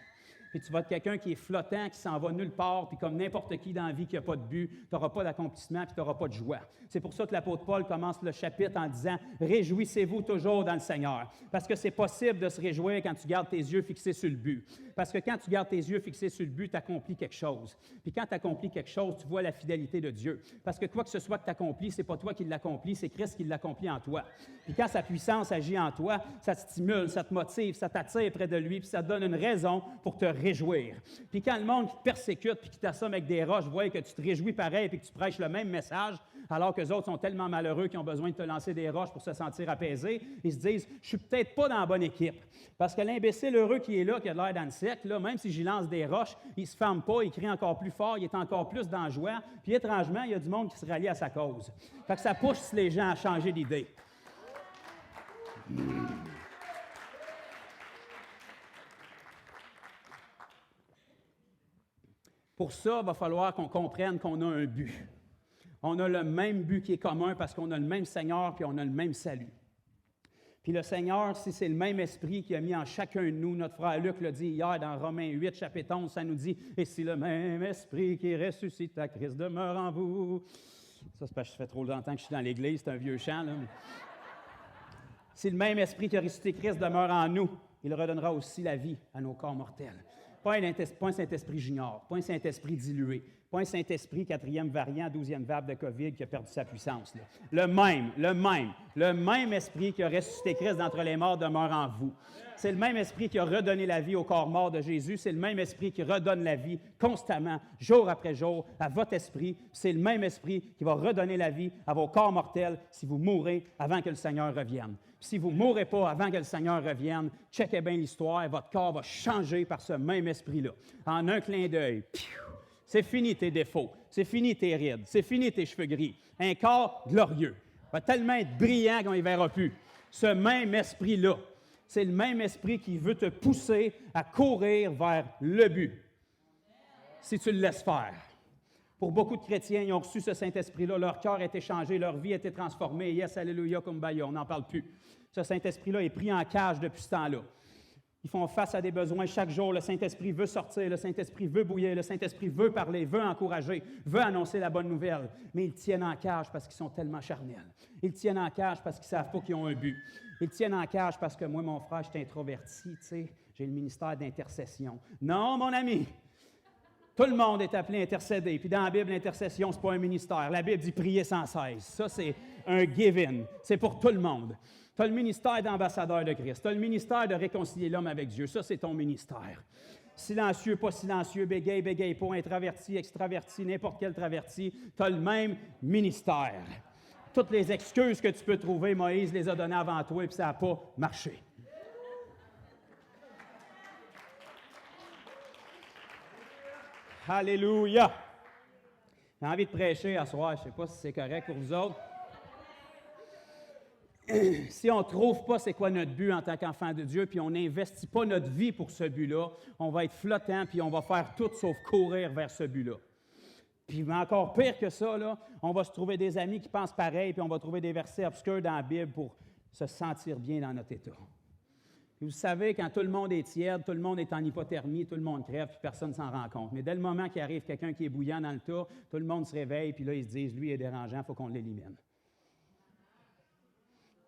Puis tu vas être quelqu'un qui est flottant, qui s'en va nulle part, puis comme n'importe qui dans la vie qui n'a pas de but, tu n'auras pas d'accomplissement, puis tu n'auras pas de joie. C'est pour ça que l'apôtre Paul commence le chapitre en disant « Réjouissez-vous toujours dans le Seigneur ». Parce que c'est possible de se réjouir quand tu gardes tes yeux fixés sur le but. Parce que quand tu gardes tes yeux fixés sur le but, tu accomplis quelque chose. Puis quand tu accomplis quelque chose, tu vois la fidélité de Dieu. Parce que quoi que ce soit que tu accomplis, ce n'est pas toi qui l'accomplis, c'est Christ qui l'accomplit en toi. Puis quand sa puissance agit en toi, ça te stimule, ça te motive, ça t'attire près de lui, puis ça te donne une raison pour te réjouir. Puis quand le monde qui te persécute puis qui t'assomme avec des roches voit que tu te réjouis pareil puis que tu prêches le même message, alors que les autres sont tellement malheureux qu'ils ont besoin de te lancer des roches pour se sentir apaisés, ils se disent « Je suis peut-être pas dans la bonne équipe. » Parce que l'imbécile heureux qui est là, qui a de l'air dans le sec, là, même si j'y lance des roches, il ne se ferme pas, il crie encore plus fort, il est encore plus dans la joie. Puis étrangement, il y a du monde qui se rallie à sa cause. Fait que ça pousse les gens à changer d'idée. Pour ça, il va falloir qu'on comprenne qu'on a un but. On a le même but qui est commun parce qu'on a le même Seigneur puis on a le même salut. Puis le Seigneur, si c'est le même esprit qui a mis en chacun de nous, notre frère Luc l'a dit hier dans Romains 8, chapitre 11, ça nous dit « Et si le même esprit qui ressuscite à Christ demeure en vous... » Ça, c'est parce que ça fait trop longtemps que je suis dans l'Église, c'est un vieux chant, là. Si le même esprit qui a ressuscité Christ demeure en nous, il redonnera aussi la vie à nos corps mortels. Pas un Saint-Esprit junior, pas un Saint-Esprit dilué, pas un Saint-Esprit 4e variant, 12e vague de COVID qui a perdu sa puissance. Là. Le même esprit qui a ressuscité Christ d'entre les morts demeure en vous. C'est le même esprit qui a redonné la vie au corps mort de Jésus. C'est le même esprit qui redonne la vie constamment, jour après jour, à votre esprit. C'est le même esprit qui va redonner la vie à vos corps mortels si vous mourrez avant que le Seigneur revienne. Puis si vous ne mourrez pas avant que le Seigneur revienne, checkez bien l'histoire, votre corps va changer par ce même esprit-là. En un clin d'œil, c'est fini tes défauts, c'est fini tes rides, c'est fini tes cheveux gris. Un corps glorieux, va tellement être brillant qu'on ne verra plus. Ce même esprit-là, c'est le même esprit qui veut te pousser à courir vers le but, si tu le laisses faire. Pour beaucoup de chrétiens, ils ont reçu ce Saint-Esprit-là, leur cœur a été changé, leur vie a été transformée. Yes, alléluia, kumbaya, on n'en parle plus. Ce Saint-Esprit-là est pris en cage depuis ce temps-là. Ils font face à des besoins chaque jour. Le Saint-Esprit veut sortir, le Saint-Esprit veut bouillir, le Saint-Esprit veut parler, veut encourager, veut annoncer la bonne nouvelle. Mais ils tiennent en cage parce qu'ils sont tellement charnels. Ils tiennent en cage parce qu'ils ne savent pas qu'ils ont un but. Ils tiennent en cage parce que moi, mon frère, je suis introverti, tu sais, j'ai le ministère d'intercession. Non, mon ami! Tout le monde est appelé à intercéder. Puis dans la Bible, l'intercession, ce n'est pas un ministère. La Bible dit prier sans cesse. Ça, c'est un give-in. C'est pour tout le monde. Tu as le ministère d'ambassadeur de Christ. Tu as le ministère de réconcilier l'homme avec Dieu. Ça, c'est ton ministère. Silencieux, pas silencieux, bégaye, bégaye pas, introverti, extraverti, n'importe quel traverti. Tu as le même ministère. Toutes les excuses que tu peux trouver, Moïse les a données avant toi et puis ça n'a pas marché. Alléluia! J'ai envie de prêcher à soir. Je ne sais pas si c'est correct pour vous autres. Si on ne trouve pas c'est quoi notre but en tant qu'enfant de Dieu, puis on n'investit pas notre vie pour ce but-là, on va être flottant, puis on va faire tout sauf courir vers ce but-là. Puis encore pire que ça, là, on va se trouver des amis qui pensent pareil, puis on va trouver des versets obscurs dans la Bible pour se sentir bien dans notre état. Puis vous savez, quand tout le monde est tiède, tout le monde est en hypothermie, tout le monde crève, puis personne ne s'en rend compte. Mais dès le moment qu'il arrive quelqu'un qui est bouillant dans le tas, tout le monde se réveille, puis là, ils se disent, lui, il est dérangeant, il faut qu'on l'élimine.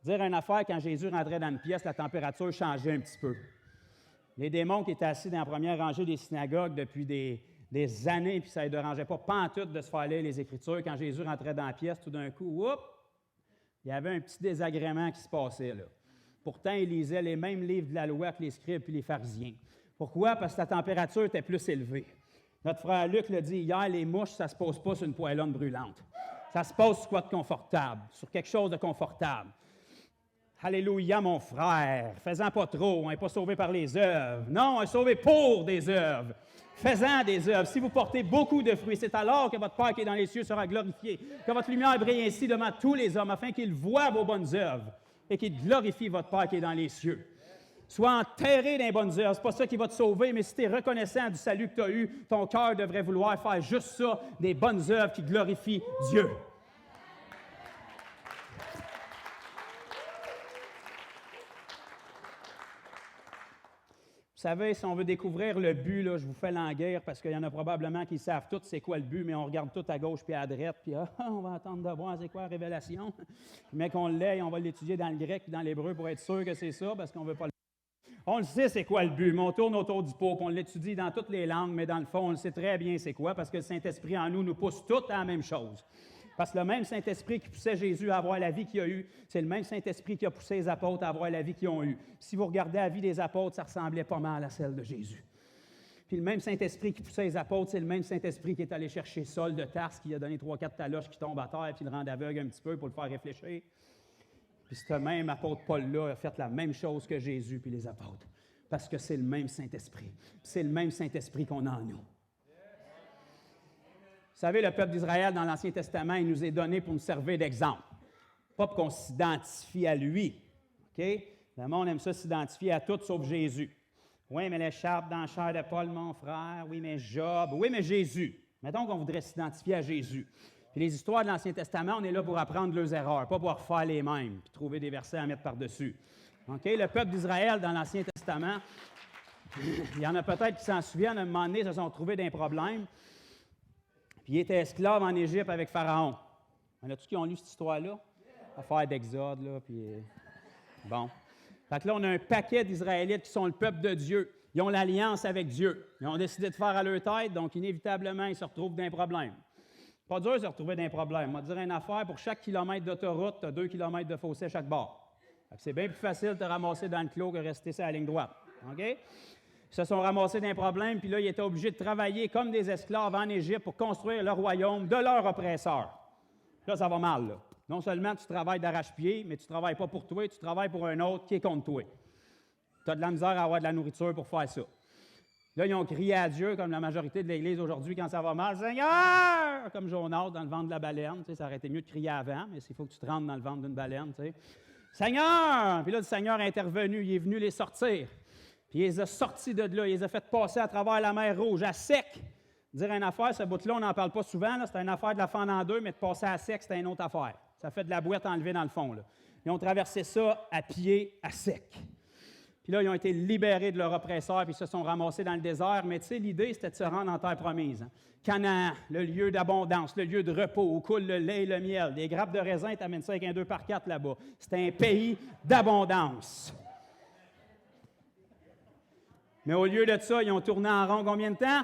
Dire une affaire, quand Jésus rentrait dans une pièce, la température changeait un petit peu. Les démons qui étaient assis dans la première rangée des synagogues depuis des années, puis ça ne les dérangeait pas pantoute de se faire lire les Écritures. Quand Jésus rentrait dans la pièce, tout d'un coup, il y avait un petit désagrément qui se passait là. Pourtant, il lisait les mêmes livres de la loi que les scribes et les pharisiens. Pourquoi? Parce que la température était plus élevée. Notre frère Luc l'a dit hier, les mouches, ça ne se pose pas sur une poêlonne brûlante. Ça se pose sur quoi de confortable, sur quelque chose de confortable. Alléluia, mon frère. Fais-en pas trop. On n'est pas sauvé par les œuvres. Non, on est sauvé pour des œuvres. Fais-en des œuvres. Si vous portez beaucoup de fruits, c'est alors que votre Père qui est dans les cieux sera glorifié, que votre lumière brille ainsi devant tous les hommes, afin qu'ils voient vos bonnes œuvres et qu'il glorifie votre Père qui est dans les cieux. Sois enterré dans les bonnes œuvres. Ce n'est pas ça qui va te sauver, mais si tu es reconnaissant du salut que tu as eu, ton cœur devrait vouloir faire juste ça, des bonnes œuvres qui glorifient Dieu. Vous savez, si on veut découvrir le but, là, je vous fais languir parce qu'il y en a probablement qui savent tous c'est quoi le but, mais on regarde tout à gauche puis à droite, puis on va attendre de voir c'est quoi la révélation. Mais qu'on l'ait, on va l'étudier dans le grec et dans l'hébreu pour être sûr que c'est ça, parce qu'on ne veut pas le... On le sait c'est quoi le but, mais on tourne autour du pot, puis on l'étudie dans toutes les langues, mais dans le fond, on le sait très bien c'est quoi, parce que le Saint-Esprit en nous pousse tous à la même chose. Parce que le même Saint-Esprit qui poussait Jésus à avoir la vie qu'il a eue, c'est le même Saint-Esprit qui a poussé les apôtres à avoir la vie qu'ils ont eue. Si vous regardez la vie des apôtres, ça ressemblait pas mal à celle de Jésus. Puis le même Saint-Esprit qui poussait les apôtres, c'est le même Saint-Esprit qui est allé chercher Saul de Tarse, qui a donné 3-4 taloches qui tombent à terre, puis le rend aveugle un petit peu pour le faire réfléchir. Puis ce même apôtre Paul-là a fait la même chose que Jésus puis les apôtres. Parce que c'est le même Saint-Esprit. C'est le même Saint-Esprit qu'on a en nous. Vous savez, le peuple d'Israël, dans l'Ancien Testament, il nous est donné pour nous servir d'exemple. Pas pour qu'on s'identifie à lui. OK? Le monde aime ça s'identifier à tout sauf Jésus. Oui, mais l'écharpe dans la chair de Paul, mon frère. Oui, mais Job. Oui, mais Jésus. Mettons qu'on voudrait s'identifier à Jésus. Puis les histoires de l'Ancien Testament, on est là pour apprendre leurs erreurs, pas pour refaire les mêmes, puis trouver des versets à mettre par-dessus. OK? Le peuple d'Israël, dans l'Ancien Testament, il y en a peut-être qui s'en souviennent, à un moment donné, ils se sont trouvés des problèmes. Puis ils étaient esclaves en Égypte avec Pharaon. Il y en a-tu qui ont lu cette histoire-là? Affaire d'Exode, là, puis... Bon. Fait que là, on a un paquet d'Israélites qui sont le peuple de Dieu. Ils ont l'alliance avec Dieu. Ils ont décidé de faire à leur tête, donc inévitablement, ils se retrouvent dans un problème. Pas dur de se retrouver dans un problème. On va te dire une affaire, pour chaque kilomètre d'autoroute, tu as 2 kilomètres de fossé à chaque bord. C'est bien plus facile de te ramasser dans le clos que de rester sur la ligne droite. OK? Ils se sont ramassés dans un problème, puis là, ils étaient obligés de travailler comme des esclaves en Égypte pour construire le royaume de leur oppresseur. Là, ça va mal, là. Non seulement tu travailles d'arrache-pied, mais tu ne travailles pas pour toi, tu travailles pour un autre qui est contre toi. Tu as de la misère à avoir de la nourriture pour faire ça. Là, ils ont crié à Dieu, comme la majorité de l'Église aujourd'hui, quand ça va mal, « Seigneur! » Comme Jonas dans le ventre de la baleine. Tu sais, ça aurait été mieux de crier avant, mais il faut que tu te rentres dans le ventre d'une baleine. Tu sais. « Seigneur! » Puis là, le Seigneur est intervenu, il est venu les sortir. Puis il les a sortis de là, il les a fait passer à travers la mer Rouge, à sec. Dire une affaire, ce bout-là, on n'en parle pas souvent, c'est une affaire de la fendre en deux, mais de passer à sec, c'est une autre affaire. Ça fait de la boîte enlevée dans le fond. Là. Ils ont traversé ça à pied, à sec. Puis là, ils ont été libérés de leur oppresseur, puis ils se sont ramassés dans le désert. Mais tu sais, l'idée, c'était de se rendre en terre promise. Hein. Canaan, le lieu d'abondance, le lieu de repos, où coule le lait et le miel. Des grappes de raisin, tu amènes ça avec un 2x4 là-bas. C'était un pays d'abondance. Mais au lieu de ça, ils ont tourné en rond combien de temps?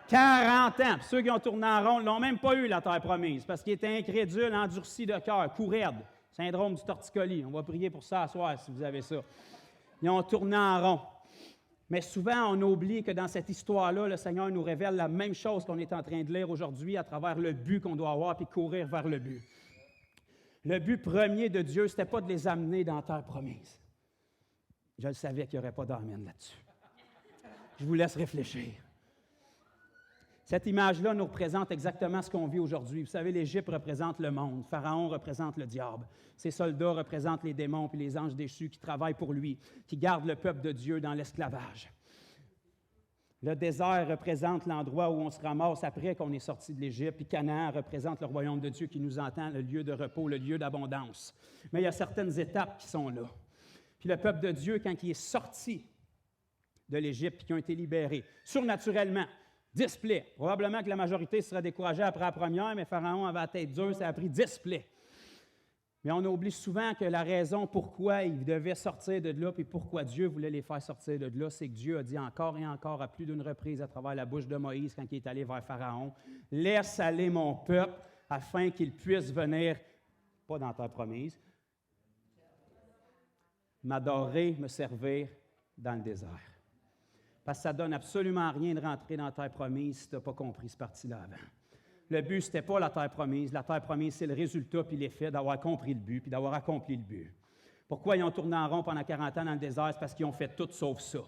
40 ans. Puis ceux qui ont tourné en rond ne l'ont même pas eu, la terre promise, parce qu'ils étaient incrédules, endurcis de cœur, cou raide, syndrome du torticolis. On va prier pour ça ce soir, si vous avez ça. Ils ont tourné en rond. Mais souvent, on oublie que dans cette histoire-là, le Seigneur nous révèle la même chose qu'on est en train de lire aujourd'hui à travers le but qu'on doit avoir puis courir vers le but. Le but premier de Dieu, ce n'était pas de les amener dans la terre promise. Je le savais qu'il n'y aurait pas d'amène là-dessus. Je vous laisse réfléchir. Cette image-là nous représente exactement ce qu'on vit aujourd'hui. Vous savez, l'Égypte représente le monde. Pharaon représente le diable. Ses soldats représentent les démons et les anges déchus qui travaillent pour lui, qui gardent le peuple de Dieu dans l'esclavage. Le désert représente l'endroit où on se ramasse après qu'on est sorti de l'Égypte, puis Canaan représente le royaume de Dieu qui nous entend, le lieu de repos, le lieu d'abondance. Mais il y a certaines étapes qui sont là. Puis le peuple de Dieu, quand il est sorti de l'Égypte et qui ont été libérés, surnaturellement, 10 plaies. Probablement que la majorité serait découragée après la première, mais Pharaon avait la tête dure, ça a pris 10 plaies. Mais on oublie souvent que la raison pourquoi ils devaient sortir de là, puis pourquoi Dieu voulait les faire sortir de là, c'est que Dieu a dit encore et encore à plus d'une reprise à travers la bouche de Moïse quand il est allé vers Pharaon, « Laisse aller mon peuple afin qu'il puisse venir, pas dans ta promise, m'adorer, me servir dans le désert. » Parce que ça ne donne absolument rien de rentrer dans la terre promise si tu n'as pas compris ce parti-là avant. Le but, ce n'était pas la terre promise. La terre promise, c'est le résultat puis l'effet d'avoir compris le but puis d'avoir accompli le but. Pourquoi ils ont tourné en rond pendant 40 ans dans le désert? C'est parce qu'ils ont fait tout sauf ça.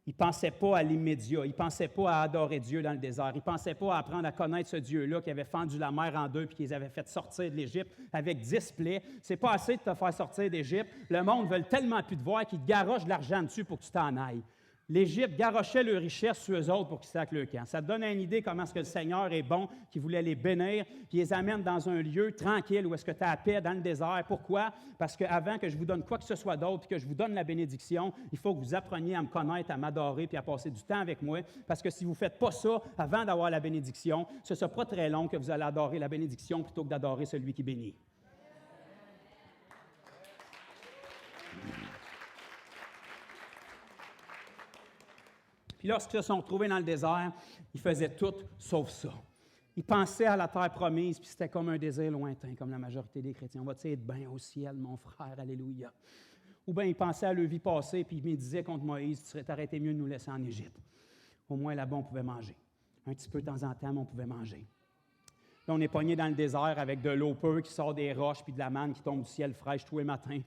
Ils ne pensaient pas à l'immédiat. Ils ne pensaient pas à adorer Dieu dans le désert. Ils ne pensaient pas à apprendre à connaître ce Dieu-là qui avait fendu la mer en deux puis qui les avait fait sortir de l'Égypte avec 10 plaies. Ce n'est pas assez de te faire sortir d'Égypte. Le monde veut tellement plus te voir qu'ils te garochent de l'argent dessus pour que tu t'en ailles. L'Égypte garochait leur richesse sur eux autres pour qu'ils sacent le camp. Ça te donne une idée comment est-ce que le Seigneur est bon, qu'il voulait les bénir, puis les amène dans un lieu tranquille où est-ce que tu as la paix dans le désert. Pourquoi? Parce qu'avant que je vous donne quoi que ce soit d'autre, puis que je vous donne la bénédiction, il faut que vous appreniez à me connaître, à m'adorer, puis à passer du temps avec moi. Parce que si vous ne faites pas ça avant d'avoir la bénédiction, ce ne sera pas très long que vous allez adorer la bénédiction plutôt que d'adorer celui qui bénit. Puis lorsqu'ils se sont retrouvés dans le désert, ils faisaient tout sauf ça. Ils pensaient à la terre promise, puis c'était comme un désir lointain, comme la majorité des chrétiens. On va-tu être bien au ciel, mon frère, alléluia. Ou bien ils pensaient à leur vie passée, puis ils médisaient contre Moïse, tu serais arrêté mieux de nous laisser en Égypte. Au moins, là-bas, on pouvait manger. Un petit peu de temps en temps, mais on pouvait manger. Là, on est pogné dans le désert avec de l'eau pure qui sort des roches puis de la manne qui tombe du ciel fraîche tous les matins.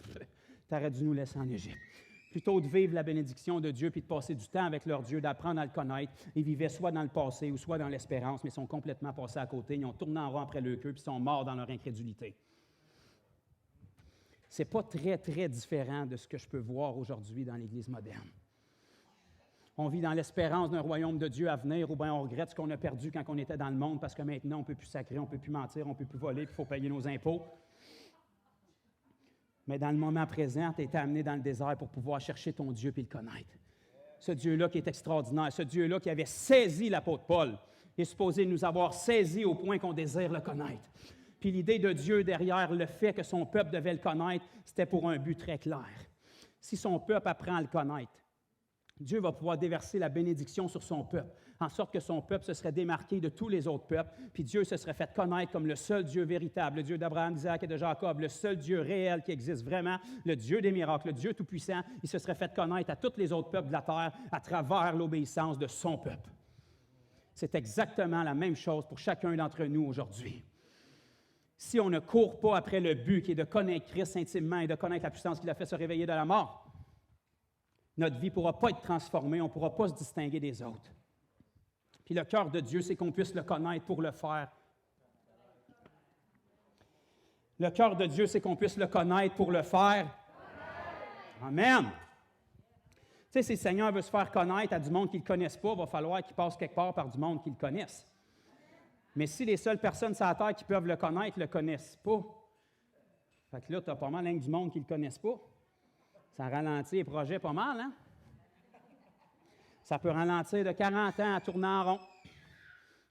Tu aurais dû nous laisser en Égypte. Plutôt de vivre la bénédiction de Dieu puis de passer du temps avec leur Dieu, d'apprendre à le connaître, ils vivaient soit dans le passé ou soit dans l'espérance, mais ils sont complètement passés à côté. Ils ont tourné en rond après leur queue puis sont morts dans leur incrédulité. Ce n'est pas très, très différent de ce que je peux voir aujourd'hui dans l'Église moderne. On vit dans l'espérance d'un royaume de Dieu à venir, ou bien on regrette ce qu'on a perdu quand on était dans le monde parce que maintenant, on ne peut plus sacrer, on ne peut plus mentir, on ne peut plus voler, puis il faut payer nos impôts. Mais dans le moment présent, tu as été amené dans le désert pour pouvoir chercher ton Dieu et le connaître. Ce Dieu-là qui est extraordinaire, ce Dieu-là qui avait saisi l'apôtre Paul, est supposé nous avoir saisi au point qu'on désire le connaître. Puis l'idée de Dieu derrière le fait que son peuple devait le connaître, c'était pour un but très clair. Si son peuple apprend à le connaître, Dieu va pouvoir déverser la bénédiction sur son peuple, en sorte que son peuple se serait démarqué de tous les autres peuples, puis Dieu se serait fait connaître comme le seul Dieu véritable, le Dieu d'Abraham, d'Isaac et de Jacob, le seul Dieu réel qui existe vraiment, le Dieu des miracles, le Dieu tout-puissant. Il se serait fait connaître à tous les autres peuples de la terre à travers l'obéissance de son peuple. C'est exactement la même chose pour chacun d'entre nous aujourd'hui. Si on ne court pas après le but qui est de connaître Christ intimement et de connaître la puissance qu'il a fait se réveiller de la mort, notre vie ne pourra pas être transformée, on ne pourra pas se distinguer des autres. Puis le cœur de Dieu, c'est qu'on puisse le connaître pour le faire. Le cœur de Dieu, c'est qu'on puisse le connaître pour le faire. Amen. Tu sais, si le Seigneur veut se faire connaître à du monde qu'il ne connaisse pas, il va falloir qu'il passe quelque part par du monde qu'il connaisse. Mais si les seules personnes sur la terre qui peuvent le connaître ne le connaissent pas, fait que là, tu as pas mal du monde qui ne le connaisse pas. Ça ralentit les projets pas mal, hein? Ça peut ralentir de 40 ans à tourner en rond,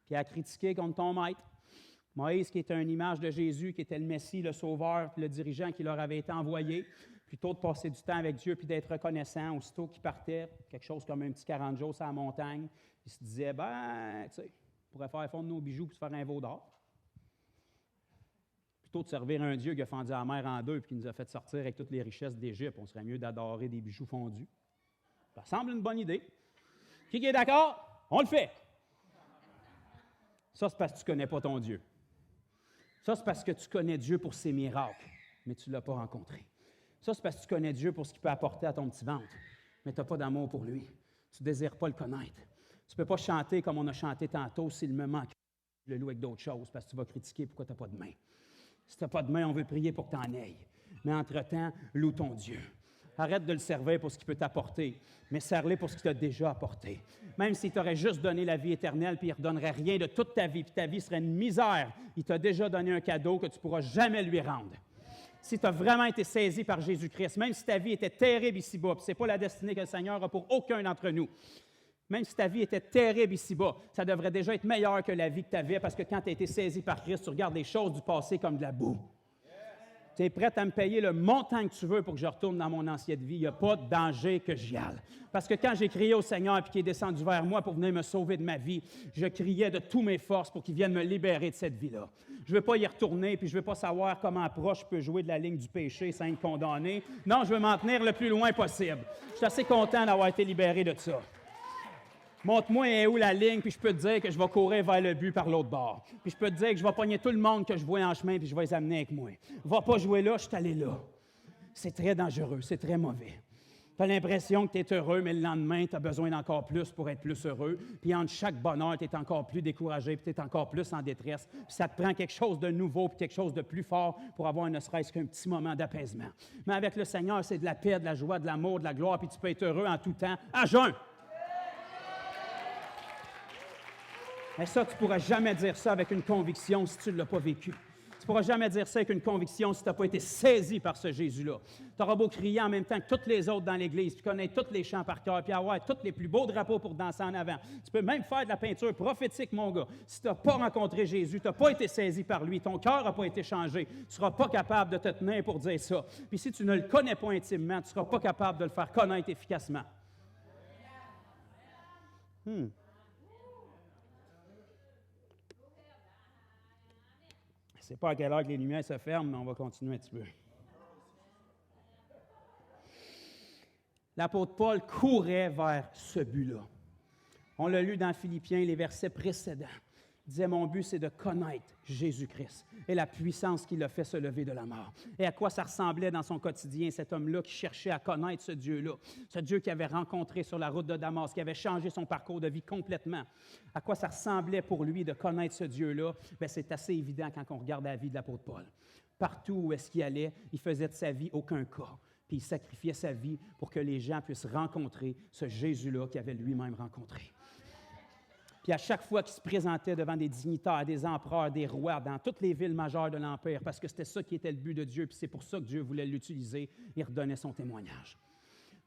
puis à critiquer contre ton maître. Moïse, qui était une image de Jésus, qui était le Messie, le Sauveur, puis le dirigeant qui leur avait été envoyé, plutôt de passer du temps avec Dieu puis d'être reconnaissant, aussitôt qu'il partait, quelque chose comme un petit 40 jours sur la montagne, il se disait, ben, tu sais, on pourrait faire fondre nos bijoux puis se faire un veau d'or. Plutôt de servir un Dieu qui a fendu la mer en deux et qui nous a fait sortir avec toutes les richesses d'Égypte, on serait mieux d'adorer des bijoux fondus. Ça semble une bonne idée. Qui est d'accord? On le fait. Ça, c'est parce que tu ne connais pas ton Dieu. Ça, c'est parce que tu connais Dieu pour ses miracles, mais tu ne l'as pas rencontré. Ça, c'est parce que tu connais Dieu pour ce qu'il peut apporter à ton petit ventre, mais tu n'as pas d'amour pour lui. Tu ne désires pas le connaître. Tu ne peux pas chanter comme on a chanté tantôt s'il me manque. Je le loue avec d'autres choses parce que tu vas critiquer pourquoi tu n'as pas de main. Si tu n'as pas de main, on veut prier pour que tu en aies. Mais entre-temps, loue ton Dieu. Arrête de le servir pour ce qu'il peut t'apporter, mais sers-le pour ce qu'il t'a déjà apporté. Même s'il t'aurait juste donné la vie éternelle, puis il ne redonnerait rien de toute ta vie, puis ta vie serait une misère, il t'a déjà donné un cadeau que tu ne pourras jamais lui rendre. Si tu as vraiment été saisi par Jésus-Christ, même si ta vie était terrible ici-bas, puis ce n'est pas la destinée que le Seigneur a pour aucun d'entre nous, même si ta vie était terrible ici-bas, ça devrait déjà être meilleur que la vie que tu avais, parce que quand tu as été saisi par Christ, tu regardes les choses du passé comme de la boue. Tu es prêt à me payer le montant que tu veux pour que je retourne dans mon ancienne vie. Il n'y a pas de danger que j'y aille. Parce que quand j'ai crié au Seigneur et qu'il est descendu vers moi pour venir me sauver de ma vie, je criais de toutes mes forces pour qu'il vienne me libérer de cette vie-là. Je ne veux pas y retourner, puis je ne veux pas savoir comment proche je peux jouer de la ligne du péché sans être condamné. Non, je veux m'en tenir le plus loin possible. Je suis assez content d'avoir été libéré de ça. Montre-moi où la ligne, puis je peux te dire que je vais courir vers le but par l'autre bord. Puis je peux te dire que je vais pogner tout le monde que je vois en chemin, puis je vais les amener avec moi. Va pas jouer là, je suis allé là. C'est très dangereux, c'est très mauvais. Tu as l'impression que tu es heureux, mais le lendemain, tu as besoin d'encore plus pour être plus heureux. Puis entre chaque bonheur, tu es encore plus découragé, puis tu es encore plus en détresse. Puis ça te prend quelque chose de nouveau, puis quelque chose de plus fort pour avoir ne serait-ce qu'un petit moment d'apaisement. Mais avec le Seigneur, c'est de la paix, de la joie, de l'amour, de la gloire, puis tu peux être heureux en tout temps, à jeun. Mais ça, tu ne pourras jamais dire ça avec une conviction si tu ne l'as pas vécu. Tu ne pourras jamais dire ça avec une conviction si tu n'as pas été saisi par ce Jésus-là. Tu auras beau crier en même temps que tous les autres dans l'Église, puis connaître tous les chants par cœur, puis avoir tous les plus beaux drapeaux pour danser en avant. Tu peux même faire de la peinture prophétique, mon gars. Si tu n'as pas rencontré Jésus, tu n'as pas été saisi par lui, ton cœur n'a pas été changé, tu ne seras pas capable de te tenir pour dire ça. Puis si tu ne le connais pas intimement, tu ne seras pas capable de le faire connaître efficacement. Je ne sais pas à quelle heure que les lumières se ferment, mais on va continuer un petit peu. L'apôtre Paul courait vers ce but-là. On l'a lu dans Philippiens, les versets précédents. Il disait, mon but, c'est de connaître Jésus-Christ et la puissance qui l'a fait se lever de la mort. Et à quoi ça ressemblait dans son quotidien, cet homme-là qui cherchait à connaître ce Dieu-là, ce Dieu qu'il avait rencontré sur la route de Damas, qui avait changé son parcours de vie complètement. À quoi ça ressemblait pour lui de connaître ce Dieu-là? Bien, c'est assez évident quand on regarde la vie de l'apôtre Paul. Partout où est-ce qu'il allait, il faisait de sa vie aucun cas. Puis il sacrifiait sa vie pour que les gens puissent rencontrer ce Jésus-là qu'il avait lui-même rencontré. Puis à chaque fois qu'il se présentait devant des dignitaires, des empereurs, des rois, dans toutes les villes majeures de l'Empire, parce que c'était ça qui était le but de Dieu, puis c'est pour ça que Dieu voulait l'utiliser, il redonnait son témoignage.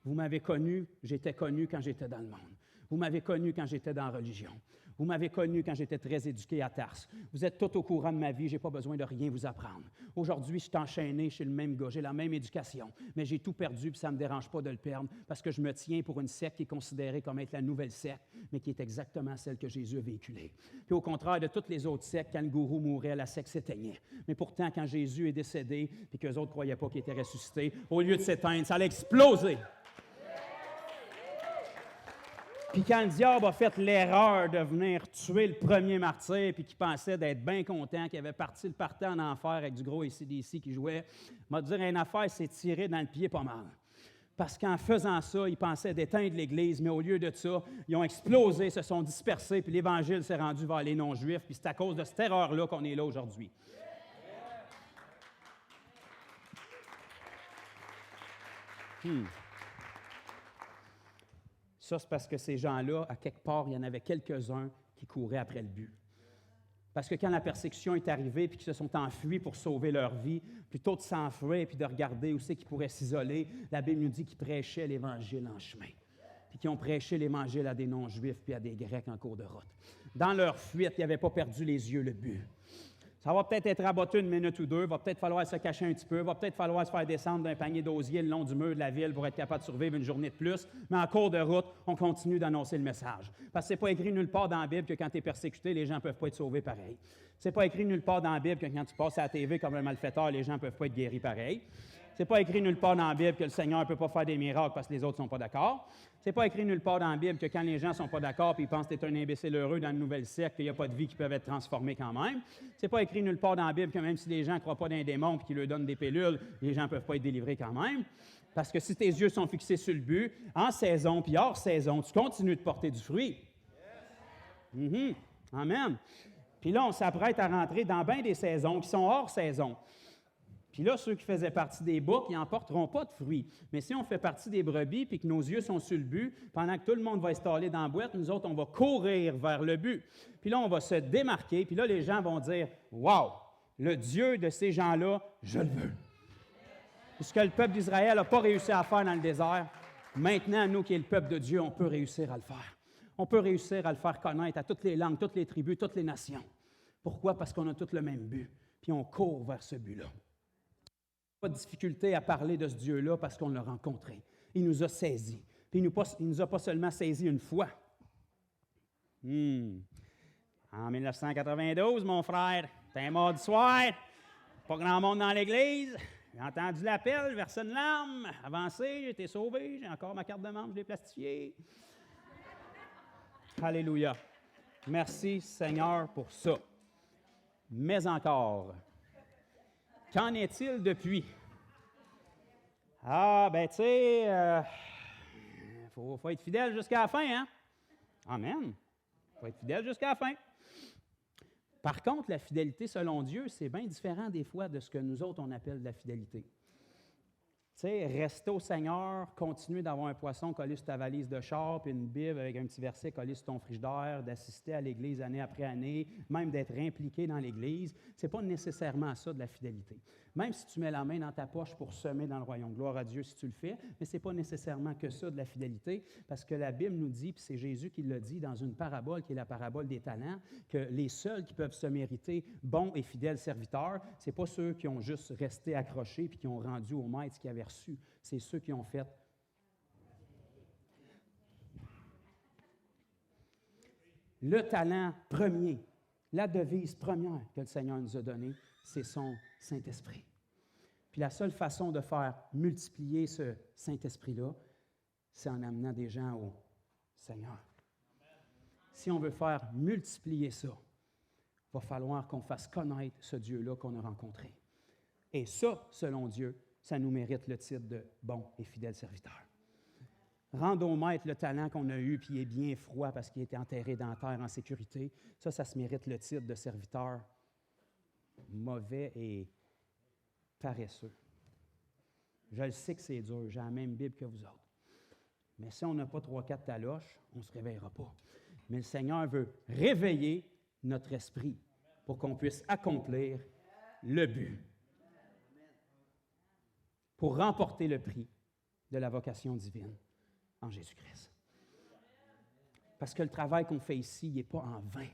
Vous m'avez connu, j'étais connu quand j'étais dans le monde. Vous m'avez connu quand j'étais dans la religion. Vous m'avez connu quand j'étais très éduqué à Tarse. Vous êtes tout au courant de ma vie, je n'ai pas besoin de rien vous apprendre. Aujourd'hui, je suis enchaîné, je suis le même gars, j'ai la même éducation, mais j'ai tout perdu, puis ça ne me dérange pas de le perdre, parce que je me tiens pour une secte qui est considérée comme être la nouvelle secte, mais qui est exactement celle que Jésus a véhiculée. Puis au contraire de toutes les autres sectes, quand le gourou mourait, la secte s'éteignait. Mais pourtant, quand Jésus est décédé, puis qu'eux autres ne croyaient pas qu'il était ressuscité, au lieu de s'éteindre, ça allait exploser. Puis quand le diable a fait l'erreur de venir tuer le premier martyr, puis qu'il pensait d'être bien content, qu'il avait parti le parti en enfer avec du gros AC/DC qui jouait, m'a dit une affaire, s'est tiré dans le pied pas mal. Parce qu'en faisant ça, ils pensaient d'éteindre l'Église, mais au lieu de ça, ils ont explosé, se sont dispersés, puis l'Évangile s'est rendu vers les non-juifs, puis c'est à cause de cette erreur-là qu'on est là aujourd'hui. Ça, c'est parce que ces gens-là, à quelque part, il y en avait quelques-uns qui couraient après le but. Parce que quand la persécution est arrivée et qu'ils se sont enfuis pour sauver leur vie, plutôt de s'enfuir et de regarder où c'est qu'ils pourraient s'isoler, la Bible nous dit qu'ils prêchaient l'Évangile en chemin. Puis qu'ils ont prêché l'Évangile à des non-juifs puis à des Grecs en cours de route. Dans leur fuite, ils n'avaient pas perdu les yeux le but. Ça va peut-être être rabattu une minute ou deux, va peut-être falloir se cacher un petit peu, va peut-être falloir se faire descendre d'un panier d'osier le long du mur de la ville pour être capable de survivre une journée de plus, mais en cours de route, on continue d'annoncer le message. Parce que c'est pas écrit nulle part dans la Bible que quand tu es persécuté, les gens ne peuvent pas être sauvés pareil. C'est pas écrit nulle part dans la Bible que quand tu passes à la TV comme un malfaiteur, les gens ne peuvent pas être guéris pareil. C'est pas écrit nulle part dans la Bible que le Seigneur ne peut pas faire des miracles parce que les autres ne sont pas d'accord. C'est pas écrit nulle part dans la Bible que quand les gens ne sont pas d'accord et ils pensent que tu es un imbécile heureux dans une nouvelle secte, qu'il n'y a pas de vie qui peut être transformée quand même. C'est pas écrit nulle part dans la Bible que même si les gens ne croient pas dans les démons et qu'ils leur donnent des pilules, les gens ne peuvent pas être délivrés quand même. Parce que si tes yeux sont fixés sur le but, en saison puis hors saison, tu continues de porter du fruit. Amen. Puis là, on s'apprête à rentrer dans bien des saisons qui sont hors saison. Puis là, ceux qui faisaient partie des boucs, ils n'en porteront pas de fruits. Mais si on fait partie des brebis puis que nos yeux sont sur le but, pendant que tout le monde va installer dans la boîte, nous autres, on va courir vers le but. Puis là, on va se démarquer. Puis là, les gens vont dire « Wow! Le Dieu de ces gens-là, je le veux. » Ce que le peuple d'Israël n'a pas réussi à faire dans le désert, maintenant, nous qui est le peuple de Dieu, on peut réussir à le faire. On peut réussir à le faire connaître à toutes les langues, toutes les tribus, toutes les nations. Pourquoi? Parce qu'on a tous le même but. Puis on court vers ce but-là. Pas de difficulté à parler de ce Dieu-là parce qu'on l'a rencontré. Il nous a saisis. Puis il ne nous a pas seulement saisis une fois. En 1992, mon frère, c'était un mardi soir, pas grand monde dans l'église. J'ai entendu l'appel, versé une larme, avancé, j'ai été sauvé, j'ai encore ma carte de membre, je l'ai plastifiée. Alléluia. Merci Seigneur pour ça. Mais encore, qu'en est-il depuis? Ah, ben tu sais, faut être fidèle jusqu'à la fin, hein? Amen. Faut être fidèle jusqu'à la fin. Par contre, la fidélité selon Dieu, c'est bien différent des fois de ce que nous autres, on appelle de la fidélité. Tu sais, rester au Seigneur, continuer d'avoir un poisson collé sur ta valise de char, puis une Bible avec un petit verset collé sur ton frigidaire, d'assister à l'Église année après année, même d'être impliqué dans l'Église, ce n'est pas nécessairement ça de la fidélité. Même si tu mets la main dans ta poche pour semer dans le royaume, gloire à Dieu si tu le fais, mais ce n'est pas nécessairement que ça de la fidélité, parce que la Bible nous dit, puis c'est Jésus qui l'a dit dans une parabole qui est la parabole des talents, que les seuls qui peuvent se mériter bons et fidèles serviteurs, ce n'est pas ceux qui ont juste resté accrochés puis qui ont rendu au maître ce qu'ils avaient reçu, c'est ceux qui ont fait. Le talent premier, la devise première que le Seigneur nous a donnée, c'est son Saint-Esprit. Puis la seule façon de faire multiplier ce Saint-Esprit-là, c'est en amenant des gens au Seigneur. si on veut faire multiplier ça, il va falloir qu'on fasse connaître ce Dieu-là qu'on a rencontré. Et ça, selon Dieu, ça nous mérite le titre de bon et fidèle serviteur. Rendre au maître le talent qu'on a eu, puis il est bien froid parce qu'il était enterré dans la terre en sécurité, ça se mérite le titre de serviteur mauvais et paresseux. Je le sais que c'est dur, j'ai la même Bible que vous autres. Mais si on n'a pas 3-4 taloches, on ne se réveillera pas. Mais le Seigneur veut réveiller notre esprit pour qu'on puisse accomplir le but, pour remporter le prix de la vocation divine en Jésus-Christ. Parce que le travail qu'on fait ici, il n'est pas en vain.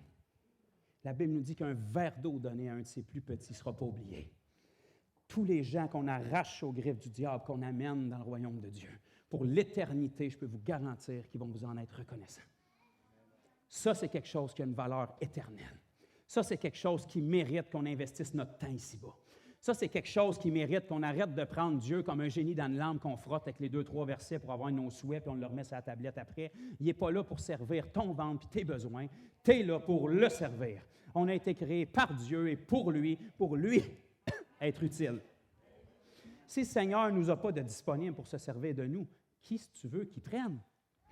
La Bible nous dit qu'un verre d'eau donné à un de ses plus petits ne sera pas oublié. Tous les gens qu'on arrache aux griffes du diable, qu'on amène dans le royaume de Dieu, pour l'éternité, je peux vous garantir qu'ils vont vous en être reconnaissants. Ça, c'est quelque chose qui a une valeur éternelle. Ça, c'est quelque chose qui mérite qu'on investisse notre temps ici-bas. Ça, c'est quelque chose qui mérite qu'on arrête de prendre Dieu comme un génie dans une lampe qu'on frotte avec les 2-3 versets pour avoir nos souhaits, puis on le remet sur la tablette après. Il n'est pas là pour servir ton ventre et tes besoins. Tu es là pour le servir. On a été créé par Dieu et pour lui être utile. Si le Seigneur ne nous a pas de disponible pour se servir de nous, qui, si tu veux, qu'il prenne?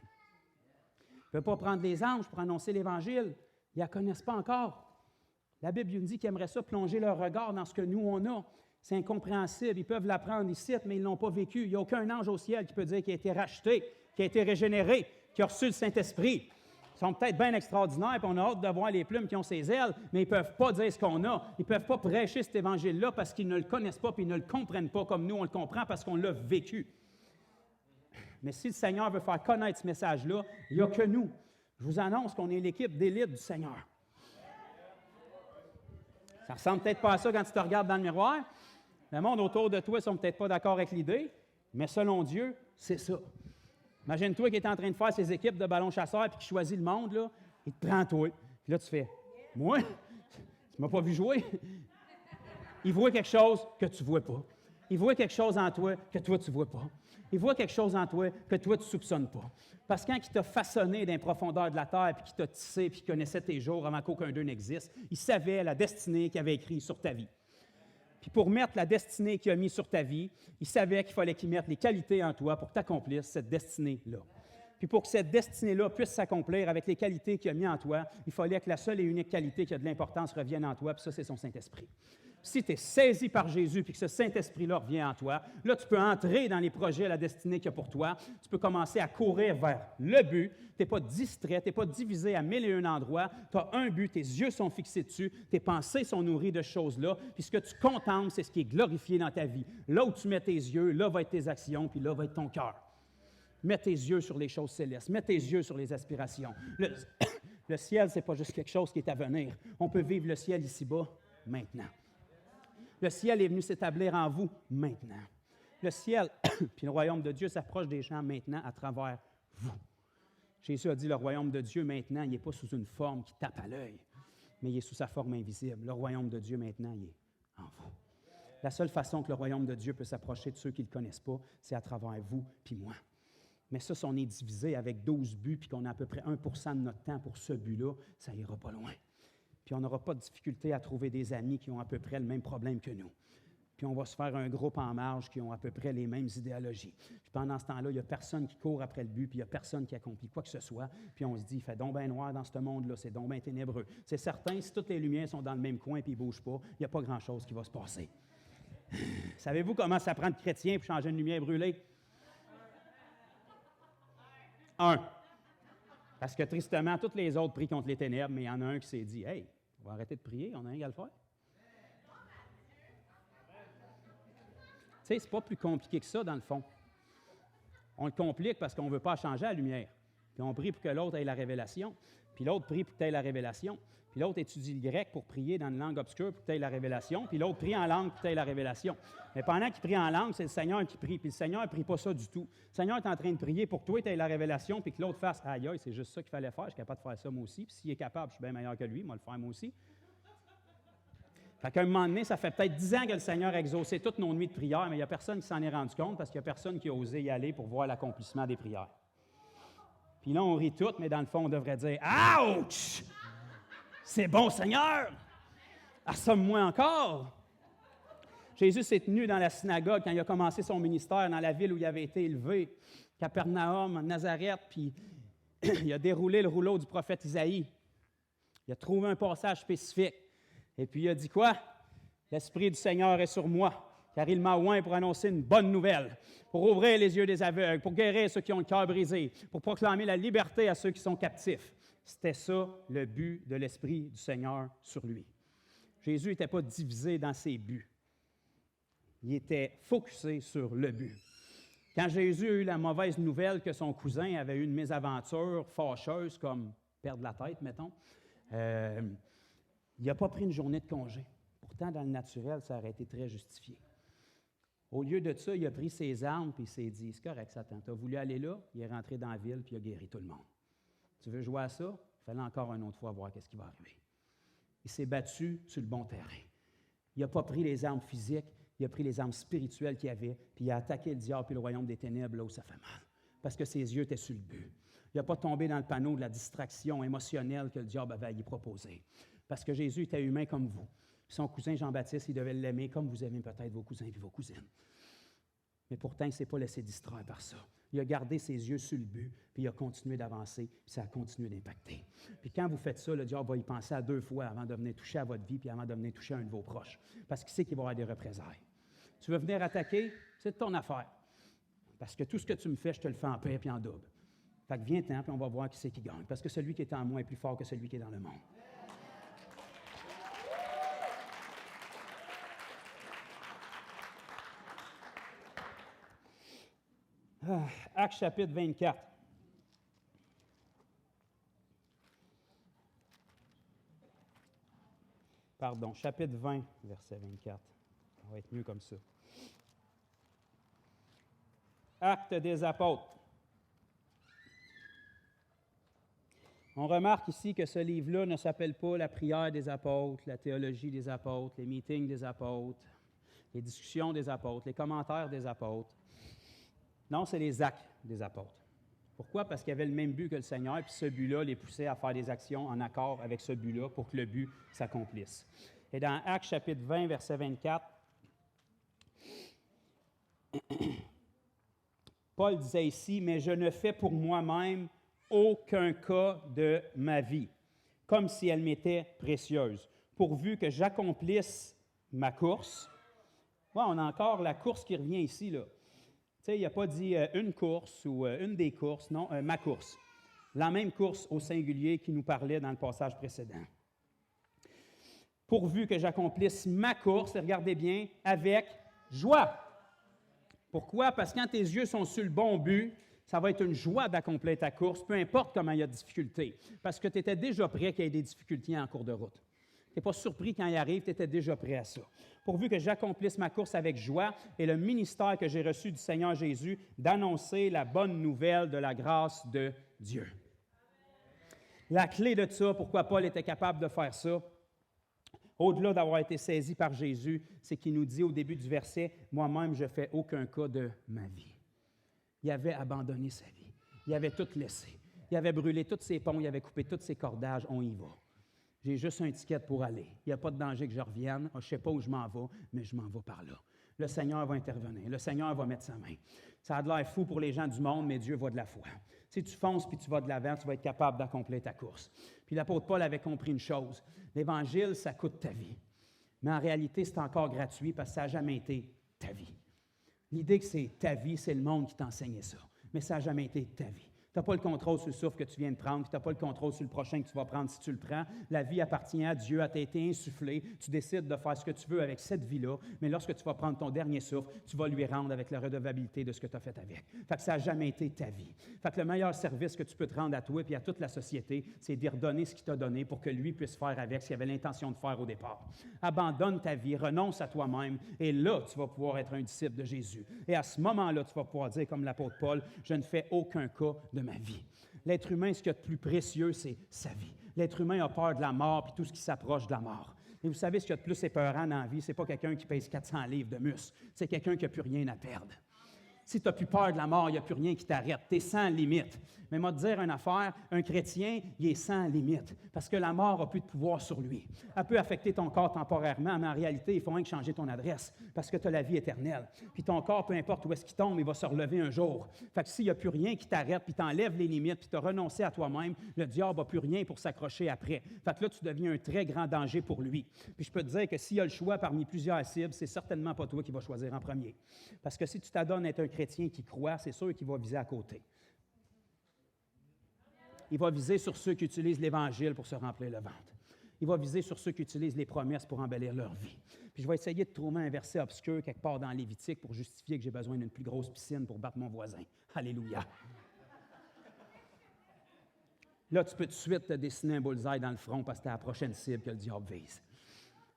Il ne peut pas prendre les anges pour annoncer l'Évangile. Ils ne la connaissent pas encore. La Bible nous dit qu'ils aimeraient ça plonger leur regard dans ce que nous, on a. C'est incompréhensible. Ils peuvent l'apprendre ici, mais ils ne l'ont pas vécu. Il n'y a aucun ange au ciel qui peut dire qu'il a été racheté, qu'il a été régénéré, qu'il a reçu le Saint-Esprit. Ils sont peut-être bien extraordinaires, puis on a hâte de voir les plumes qui ont ses ailes, mais ils ne peuvent pas dire ce qu'on a. Ils ne peuvent pas prêcher cet évangile-là parce qu'ils ne le connaissent pas, puis ils ne le comprennent pas comme nous, on le comprend parce qu'on l'a vécu. Mais si le Seigneur veut faire connaître ce message-là, il n'y a que nous. Je vous annonce qu'on est l'équipe d'élite du Seigneur. Ça ne ressemble peut-être pas à ça quand tu te regardes dans le miroir. Le monde autour de toi ne sont peut-être pas d'accord avec l'idée, mais selon Dieu, c'est ça. Imagine-toi qui est en train de faire ses équipes de ballons chasseurs puis qui choisit le monde, là, il te prend toi. Puis là, tu fais « Moi? Tu ne m'as pas vu jouer? » Il voit quelque chose que tu ne vois pas. Il voit quelque chose en toi que toi, tu ne vois pas. Il voit quelque chose en toi que toi, tu ne soupçonnes pas. Parce que quand il t'a façonné dans les profondeurs de la terre, puis qu'il t'a tissé, puis qu'il connaissait tes jours avant qu'aucun d'eux n'existe, il savait la destinée qu'il avait écrite sur ta vie. Puis pour mettre la destinée qu'il a mise sur ta vie, il savait qu'il fallait qu'il mette les qualités en toi pour t'accomplir cette destinée-là. Puis pour que cette destinée-là puisse s'accomplir avec les qualités qu'il a mises en toi, il fallait que la seule et unique qualité qui a de l'importance revienne en toi, puis ça, c'est son Saint-Esprit. Si tu es saisi par Jésus puis que ce Saint-Esprit-là revient en toi, là, tu peux entrer dans les projets, la destinée qu'il y a pour toi. Tu peux commencer à courir vers le but. Tu n'es pas distrait, tu n'es pas divisé à 1001 endroits. Tu as un but, tes yeux sont fixés dessus, tes pensées sont nourries de choses-là. Puis ce que tu contemples, c'est ce qui est glorifié dans ta vie. Là où tu mets tes yeux, là va être tes actions, puis là va être ton cœur. Mets tes yeux sur les choses célestes. Mets tes yeux sur les aspirations. Le ciel, ce n'est pas juste quelque chose qui est à venir. On peut vivre le ciel ici-bas, maintenant. Le ciel est venu s'établir en vous maintenant. Le ciel, puis le royaume de Dieu s'approche des gens maintenant à travers vous. Jésus a dit, le royaume de Dieu maintenant, il n'est pas sous une forme qui tape à l'œil, mais il est sous sa forme invisible. Le royaume de Dieu maintenant, il est en vous. La seule façon que le royaume de Dieu peut s'approcher de ceux qui ne le connaissent pas, c'est à travers vous puis moi. Mais ça, si on est divisé avec 12 buts puis qu'on a à peu près 1% de notre temps pour ce but-là, ça n'ira pas loin. Puis on n'aura pas de difficulté à trouver des amis qui ont à peu près le même problème que nous. Puis on va se faire un groupe en marge qui ont à peu près les mêmes idéologies. Puis pendant ce temps-là, il n'y a personne qui court après le but, puis il n'y a personne qui accomplit quoi que ce soit. Puis on se dit, il fait donc bien noir dans ce monde-là, c'est donc bien ténébreux. C'est certain, si toutes les lumières sont dans le même coin puis ils ne bougent pas, il n'y a pas grand-chose qui va se passer. Savez-vous comment ça prend de chrétiens pour changer une lumière brûlée? 1. Parce que tristement, tous les autres prient contre les ténèbres, mais il y en a un qui s'est dit, « Hey, on va arrêter de prier, on a rien à le faire. » Tu sais, c'est pas plus compliqué que ça, dans le fond. On le complique parce qu'on ne veut pas changer la lumière. Puis on prie pour que l'autre ait la révélation. Puis l'autre prie pour que tu aies la révélation. Puis l'autre étudie le grec pour prier dans une langue obscure pour que tu aies la révélation. Puis l'autre prie en langue pour que tu aies la révélation. Mais pendant qu'il prie en langue, c'est le Seigneur qui prie. Puis le Seigneur ne prie pas ça du tout. Le Seigneur est en train de prier pour que toi, tu aies la révélation, puis que l'autre fasse « Aïe, aïe, c'est juste ça qu'il fallait faire. Je suis capable de faire ça moi aussi. Puis s'il est capable, je suis bien meilleur que lui. Moi, le faire moi aussi. » Fait qu'à un moment donné, ça fait peut-être 10 ans que le Seigneur a exaucé toutes nos nuits de prière, mais il n'y a personne qui s'en est rendu compte parce qu'il n'y a personne qui a osé y aller pour voir l'accomplissement des prières. Puis Puis là, on rit tout, mais dans le fond, on devrait dire « Ouch! C'est bon, Seigneur! Assomme-moi encore! » Jésus s'est tenu dans la synagogue quand il a commencé son ministère dans la ville où il avait été élevé, Capernaum, Nazareth, puis il a déroulé le rouleau du prophète Isaïe. Il a trouvé un passage spécifique. Et puis il a dit quoi? « L'Esprit du Seigneur est sur moi, car il m'a oint pour annoncer une bonne nouvelle, pour ouvrir les yeux des aveugles, pour guérir ceux qui ont le cœur brisé, pour proclamer la liberté à ceux qui sont captifs. » C'était ça le but de l'Esprit du Seigneur sur lui. Jésus n'était pas divisé dans ses buts. Il était focusé sur le but. Quand Jésus a eu la mauvaise nouvelle que son cousin avait eu une mésaventure fâcheuse, comme perdre la tête, mettons, il n'a pas pris une journée de congé. Pourtant, dans le naturel, ça aurait été très justifié. Au lieu de ça, il a pris ses armes et il s'est dit, « C'est correct, Satan, tu as voulu aller là, il est rentré dans la ville puis il a guéri tout le monde. Tu veux jouer à ça? Fais-le encore une autre fois, voir qu'est-ce qui va arriver. » Il s'est battu sur le bon terrain. Il n'a pas pris les armes physiques, il a pris les armes spirituelles qu'il avait, puis il a attaqué le diable et le royaume des ténèbres là où ça fait mal, parce que ses yeux étaient sur le but. Il n'a pas tombé dans le panneau de la distraction émotionnelle que le diable avait à y proposer, parce que Jésus était humain comme vous. Son cousin Jean-Baptiste, il devait l'aimer comme vous aimez peut-être vos cousins et vos cousines. Mais pourtant, il ne s'est pas laissé distraire par ça. Il a gardé ses yeux sur le but, puis il a continué d'avancer, puis ça a continué d'impacter. Puis quand vous faites ça, le diable va y penser à 2 fois avant de venir toucher à votre vie, puis avant de venir toucher à un de vos proches, parce qu'il sait qu'il va y avoir des représailles. Tu veux venir attaquer, c'est de ton affaire. Parce que tout ce que tu me fais, je te le fais en paix puis en double. Fait que viens-t'en, puis on va voir qui c'est qui gagne. Parce que celui qui est en moi est plus fort que celui qui est dans le monde. Actes chapitre 24. Pardon, chapitre 20, verset 24. Ça va être mieux comme ça. Actes des apôtres. On remarque ici que ce livre-là ne s'appelle pas la prière des apôtres, la théologie des apôtres, les meetings des apôtres, les discussions des apôtres, les commentaires des apôtres. Non, c'est les actes des apôtres. Pourquoi? Parce qu'ils avaient le même but que le Seigneur, puis ce but-là les poussait à faire des actions en accord avec ce but-là pour que le but s'accomplisse. Et dans Actes chapitre 20, verset 24, Paul disait ici, « Mais je ne fais pour moi-même aucun cas de ma vie, comme si elle m'était précieuse, pourvu que j'accomplisse ma course. » Ouais, on a encore la course qui revient ici, là. Tu sais, il n'a pas dit une course ou une des courses, non, ma course. La même course au singulier qui nous parlait dans le passage précédent. Pourvu que j'accomplisse ma course, et regardez bien, avec joie. Pourquoi? Parce que quand tes yeux sont sur le bon but, ça va être une joie d'accomplir ta course, peu importe comment il y a de difficultés, parce que tu étais déjà prêt qu'il y ait des difficultés en cours de route. Tu n'es pas surpris quand il arrive, tu étais déjà prêt à ça. Pourvu que j'accomplisse ma course avec joie et le ministère que j'ai reçu du Seigneur Jésus d'annoncer la bonne nouvelle de la grâce de Dieu. La clé de ça, pourquoi Paul était capable de faire ça, au-delà d'avoir été saisi par Jésus, c'est qu'il nous dit au début du verset, « Moi-même, je ne fais aucun cas de ma vie. » Il avait abandonné sa vie. Il avait tout laissé. Il avait brûlé tous ses ponts, il avait coupé tous ses cordages, on y va. J'ai juste un ticket pour aller. Il n'y a pas de danger que je revienne. Je ne sais pas où je m'en vais, mais je m'en vais par là. Le Seigneur va intervenir. Le Seigneur va mettre sa main. Ça a de l'air fou pour les gens du monde, mais Dieu voit de la foi. Si tu fonces puis tu vas de l'avant, tu vas être capable d'accomplir ta course. Puis l'apôtre Paul avait compris une chose. L'Évangile, ça coûte ta vie. Mais en réalité, c'est encore gratuit parce que ça n'a jamais été ta vie. L'idée que c'est ta vie, c'est le monde qui t'enseignait ça. Mais ça n'a jamais été ta vie. Tu n'as pas le contrôle sur le souffle que tu viens de prendre, tu n'as pas le contrôle sur le prochain que tu vas prendre si tu le prends. La vie appartient à Dieu, elle t'a été insufflée. Tu décides de faire ce que tu veux avec cette vie-là, mais lorsque tu vas prendre ton dernier souffle, tu vas lui rendre avec la redevabilité de ce que tu as fait avec. Fait que ça n'a jamais été ta vie. Fait que le meilleur service que tu peux te rendre à toi et à toute la société, c'est d'y redonner ce qu'il t'a donné pour que lui puisse faire avec ce qu'il avait l'intention de faire au départ. Abandonne ta vie, renonce à toi-même, et là, tu vas pouvoir être un disciple de Jésus. Et à ce moment-là, tu vas pouvoir dire, comme l'apôtre Paul, « Je ne fais aucun cas de ma vie. » L'être humain, ce qu'il y a de plus précieux, c'est sa vie. L'être humain a peur de la mort puis tout ce qui s'approche de la mort. Et vous savez, ce qu'il y a de plus épeurant dans la vie, ce n'est pas quelqu'un qui pèse 400 livres de muscle. C'est quelqu'un qui n'a plus rien à perdre. Si tu n'as plus peur de la mort, il n'y a plus rien qui t'arrête. Tu es sans limite. Mais moi, te dire une affaire, un chrétien, il est sans limite. Parce que la mort n'a plus de pouvoir sur lui. Elle peut affecter ton corps temporairement, mais en réalité, il faut rien que changer ton adresse. Parce que tu as la vie éternelle. Puis ton corps, peu importe où est-ce qu'il tombe, il va se relever un jour. Fait que s'il n'y a plus rien qui t'arrête, puis t'enlèves les limites, puis tu as renoncé à toi-même, le diable n'a plus rien pour s'accrocher après. Fait que là, tu deviens un très grand danger pour lui. Puis je peux te dire que s'il y a le choix parmi plusieurs cibles, c'est certainement pas toi qui vas choisir en premier. Parce que si tu t'adonnes à être un chrétien qui croit, c'est sûr qu'il va viser à côté. Il va viser sur ceux qui utilisent l'Évangile pour se remplir le ventre. Il va viser sur ceux qui utilisent les promesses pour embellir leur vie. Puis je vais essayer de trouver un verset obscur quelque part dans Lévitique pour justifier que j'ai besoin d'une plus grosse piscine pour battre mon voisin. Alléluia. Là, tu peux tout de suite te dessiner un bullseye dans le front parce que c'est la prochaine cible que le diable vise.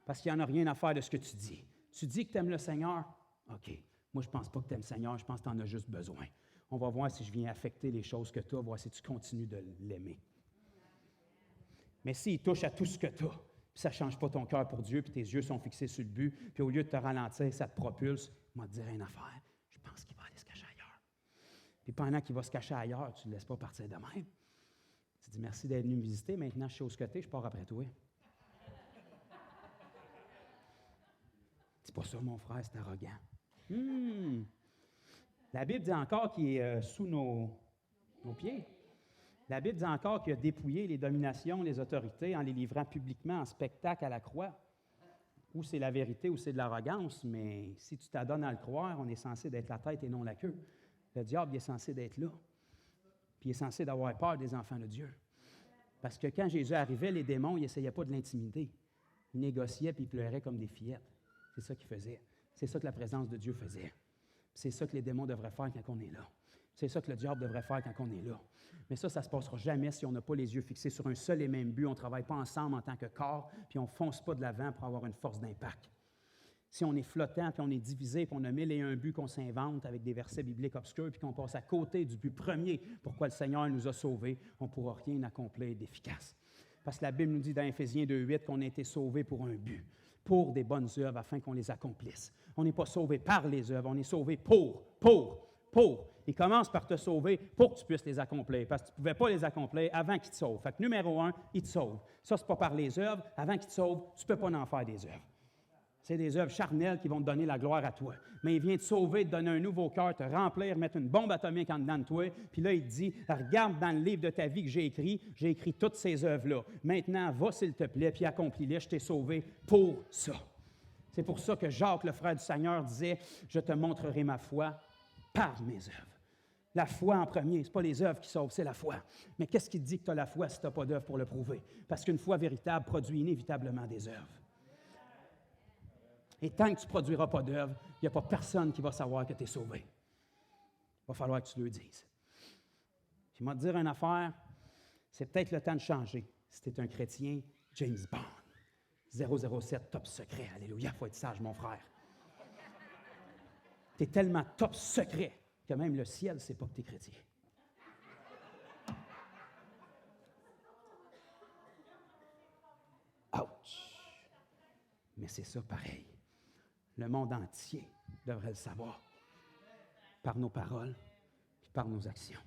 Parce qu'il n'y en a rien à faire de ce que tu dis. Tu dis que tu aimes le Seigneur? OK. Moi, je ne pense pas que tu aimes le Seigneur, je pense que tu en as juste besoin. On va voir si je viens affecter les choses que tu as, voir si tu continues de l'aimer. Mais s'il touche à tout ce que tu as, puis ça ne change pas ton cœur pour Dieu, puis tes yeux sont fixés sur le but, puis au lieu de te ralentir, ça te propulse, moi, te dire une affaire, je pense qu'il va aller se cacher ailleurs. Puis pendant qu'il va se cacher ailleurs, tu ne le laisses pas partir de même. Tu dis, merci d'être venu me visiter, maintenant je sais où ce que tu es, je pars après toi. C'est pas ça, mon frère, c'est arrogant. La Bible dit encore qu'il est sous nos pieds. La Bible dit encore qu'il a dépouillé les dominations, les autorités en les livrant publiquement en spectacle à la croix. Ou c'est la vérité ou c'est de l'arrogance, mais si tu t'adonnes à le croire, on est censé d'être la tête et non la queue. Le diable il est censé d'être là. Puis il est censé d'avoir peur des enfants de Dieu. Parce que quand Jésus arrivait, les démons, ils n'essayaient pas de l'intimider. Ils négociaient puis ils pleuraient comme des fillettes. C'est ça qu'ils faisaient. C'est ça que la présence de Dieu faisait. C'est ça que les démons devraient faire quand on est là. C'est ça que le diable devrait faire quand on est là. Mais ça ne se passera jamais si on n'a pas les yeux fixés sur un seul et même but. On ne travaille pas ensemble en tant que corps, puis on ne fonce pas de l'avant pour avoir une force d'impact. Si on est flottant, puis on est divisé, puis on a 1001 buts qu'on s'invente avec des versets bibliques obscurs, puis qu'on passe à côté du but premier, pourquoi le Seigneur nous a sauvés, on ne pourra rien accomplir d'efficace. Parce que la Bible nous dit dans Éphésiens 2,8 qu'on a été sauvés pour un but, pour des bonnes œuvres afin qu'on les accomplisse. On n'est pas sauvé par les œuvres, on est sauvé pour. Il commence par te sauver pour que tu puisses les accomplir, parce que tu ne pouvais pas les accomplir avant qu'il te sauve. Fait que numéro 1, il te sauve. Ça, ce n'est pas par les œuvres. Avant qu'il te sauve, tu ne peux pas en faire des œuvres. C'est des œuvres charnelles qui vont te donner la gloire à toi. Mais il vient te sauver, te donner un nouveau cœur, te remplir, mettre une bombe atomique en dedans de toi. Puis là, il te dit, regarde dans le livre de ta vie que j'ai écrit toutes ces œuvres-là. Maintenant, va s'il te plaît, puis accomplis-les. Je t'ai sauvé pour ça. C'est pour ça que Jacques, le frère du Seigneur, disait, je te montrerai ma foi par mes œuvres. La foi en premier, ce n'est pas les œuvres qui sauvent, c'est la foi. Mais qu'est-ce qui te dit que tu as la foi si tu n'as pas d'œuvres pour le prouver? Parce qu'une foi véritable produit inévitablement des œuvres. Et tant que tu ne produiras pas d'œuvres, il n'y a pas personne qui va savoir que tu es sauvé. Il va falloir que tu le dises. Je vais te dire une affaire, c'est peut-être le temps de changer. Si tu es un chrétien, James Bond, 007, top secret. Alléluia, il faut être sage, mon frère. Tu es tellement top secret que même le ciel ne sait pas que tu es chrétien. Ouch! Mais c'est ça pareil. Le monde entier devrait le savoir par nos paroles et par nos actions.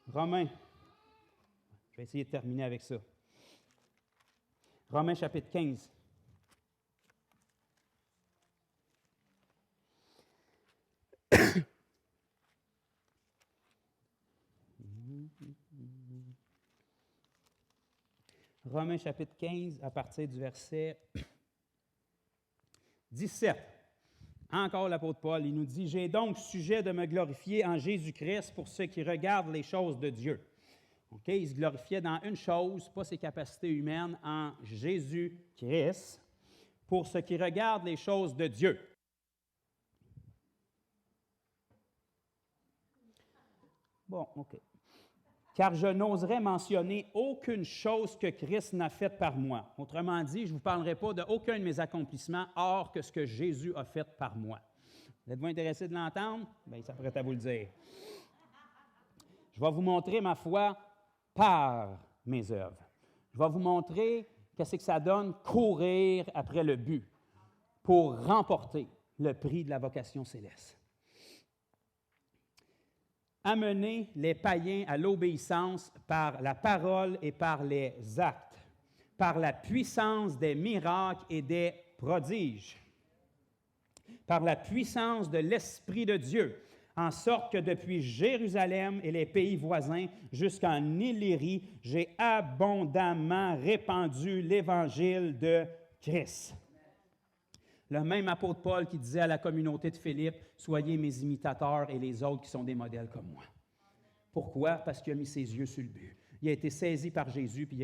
Romains, je vais essayer de terminer avec ça. Romains chapitre 15. Romains chapitre 15, à partir du verset 17. Encore l'apôtre Paul, il nous dit, « J'ai donc sujet de me glorifier en Jésus-Christ pour ceux qui regardent les choses de Dieu. » Okay? Il se glorifiait dans une chose, pas ses capacités humaines, en Jésus-Christ, pour ceux qui regardent les choses de Dieu. Bon, OK. Car je n'oserais mentionner aucune chose que Christ n'a faite par moi. Autrement dit, je ne vous parlerai pas d'aucun de mes accomplissements hors que ce que Jésus a fait par moi. Vous êtes-vous intéressé de l'entendre? Bien, il s'apprête à vous le dire. Je vais vous montrer ma foi par mes œuvres. Je vais vous montrer qu'est-ce que ça donne courir après le but. pour remporter le prix de la vocation céleste. Amener les païens à l'obéissance par la parole et par les actes, par la puissance des miracles et des prodiges, par la puissance de l'Esprit de Dieu, en sorte que depuis Jérusalem et les pays voisins jusqu'en Illyrie, j'ai abondamment répandu l'Évangile de Christ. Le même apôtre Paul qui disait à la communauté de Philippe, « Soyez mes imitateurs et les autres qui sont des modèles comme moi. » Pourquoi? Parce qu'il a mis ses yeux sur le but. Il a été saisi par Jésus, puis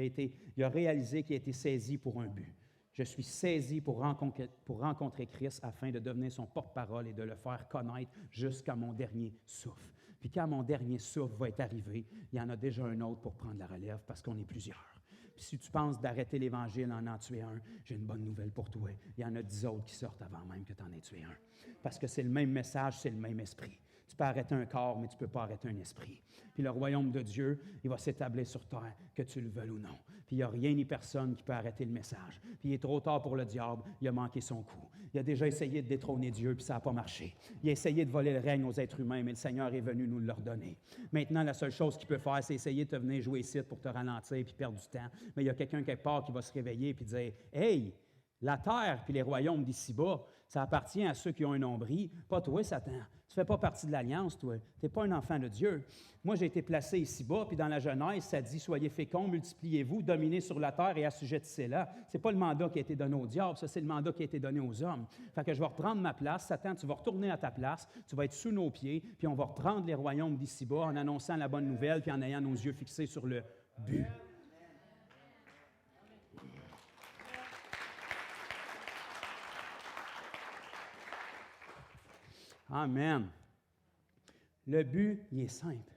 il a réalisé qu'il a été saisi pour un but. Je suis saisi pour rencontrer Christ afin de devenir son porte-parole et de le faire connaître jusqu'à mon dernier souffle. Puis quand mon dernier souffle va être arrivé, il y en a déjà un autre pour prendre la relève parce qu'on est plusieurs. Puis si tu penses d'arrêter l'Évangile en tuer un, j'ai une bonne nouvelle pour toi. Il y en a 10 autres qui sortent avant même que tu en aies tué un. Parce que c'est le même message, c'est le même esprit. Tu peux arrêter un corps, mais tu ne peux pas arrêter un esprit. Puis le royaume de Dieu, il va s'établir sur terre, que tu le veuilles ou non. Puis il n'y a rien ni personne qui peut arrêter le message. Puis il est trop tard pour le diable, il a manqué son coup. Il a déjà essayé de détrôner Dieu, puis ça n'a pas marché. Il a essayé de voler le règne aux êtres humains, mais le Seigneur est venu nous le redonner. Maintenant, la seule chose qu'il peut faire, c'est essayer de te venir jouer ici pour te ralentir puis perdre du temps. Mais il y a quelqu'un quelque part qui va se réveiller puis dire « Hey, la terre puis les royaumes d'ici-bas, ça appartient à ceux qui ont un nombril, pas toi, Satan. Tu ne fais pas partie de l'Alliance, toi. Tu n'es pas un enfant de Dieu. Moi, j'ai été placé ici-bas, puis dans la Genèse, ça dit « Soyez féconds, multipliez-vous, dominez sur la terre et assujettissez-la. » Ce n'est pas le mandat qui a été donné au diable, ça, c'est le mandat qui a été donné aux hommes. Fait que je vais reprendre ma place. Satan, tu vas retourner à ta place, tu vas être sous nos pieds, puis on va reprendre les royaumes d'ici-bas en annonçant la bonne nouvelle, puis en ayant nos yeux fixés sur le but. Amen. Le but, il est simple.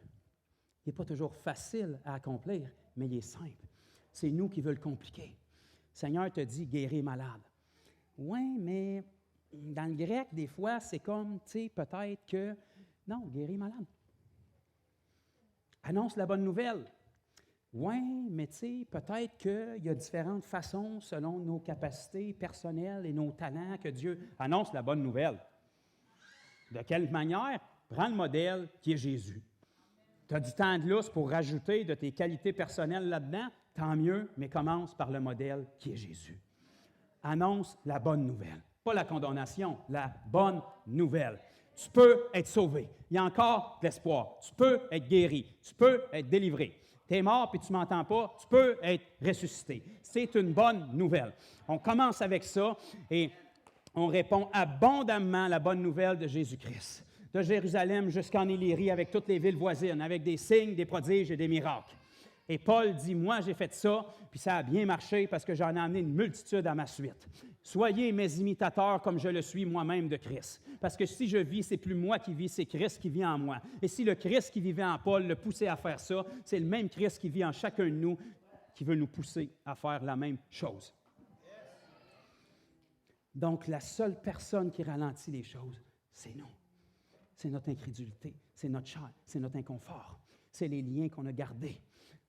Il n'est pas toujours facile à accomplir, mais il est simple. C'est nous qui veulent le compliquer. Le Seigneur te dit « guérir les malades ». Oui, mais dans le grec, des fois, c'est comme, tu sais, peut-être que, non, guérir les malades. Annonce la bonne nouvelle. Oui, mais tu sais, peut-être qu'il y a différentes façons, selon nos capacités personnelles et nos talents, que Dieu annonce la bonne nouvelle. De quelle manière? Prends le modèle qui est Jésus. Tu as du temps de lousse pour rajouter de tes qualités personnelles là-dedans, tant mieux, mais commence par le modèle qui est Jésus. Annonce la bonne nouvelle. Pas la condamnation, la bonne nouvelle. Tu peux être sauvé. Il y a encore de l'espoir. Tu peux être guéri. Tu peux être délivré. Tu es mort puis tu ne m'entends pas. Tu peux être ressuscité. C'est une bonne nouvelle. On commence avec ça et on répond abondamment à la bonne nouvelle de Jésus-Christ. De Jérusalem jusqu'en Illyrie, avec toutes les villes voisines, avec des signes, des prodiges et des miracles. Et Paul dit, moi, j'ai fait ça, puis ça a bien marché parce que j'en ai amené une multitude à ma suite. Soyez mes imitateurs comme je le suis moi-même de Christ. Parce que si je vis, c'est plus moi qui vis, c'est Christ qui vit en moi. Et si le Christ qui vivait en Paul le poussait à faire ça, c'est le même Christ qui vit en chacun de nous qui veut nous pousser à faire la même chose. Donc, la seule personne qui ralentit les choses, c'est nous. C'est notre incrédulité, c'est notre chair, c'est notre inconfort, c'est les liens qu'on a gardés.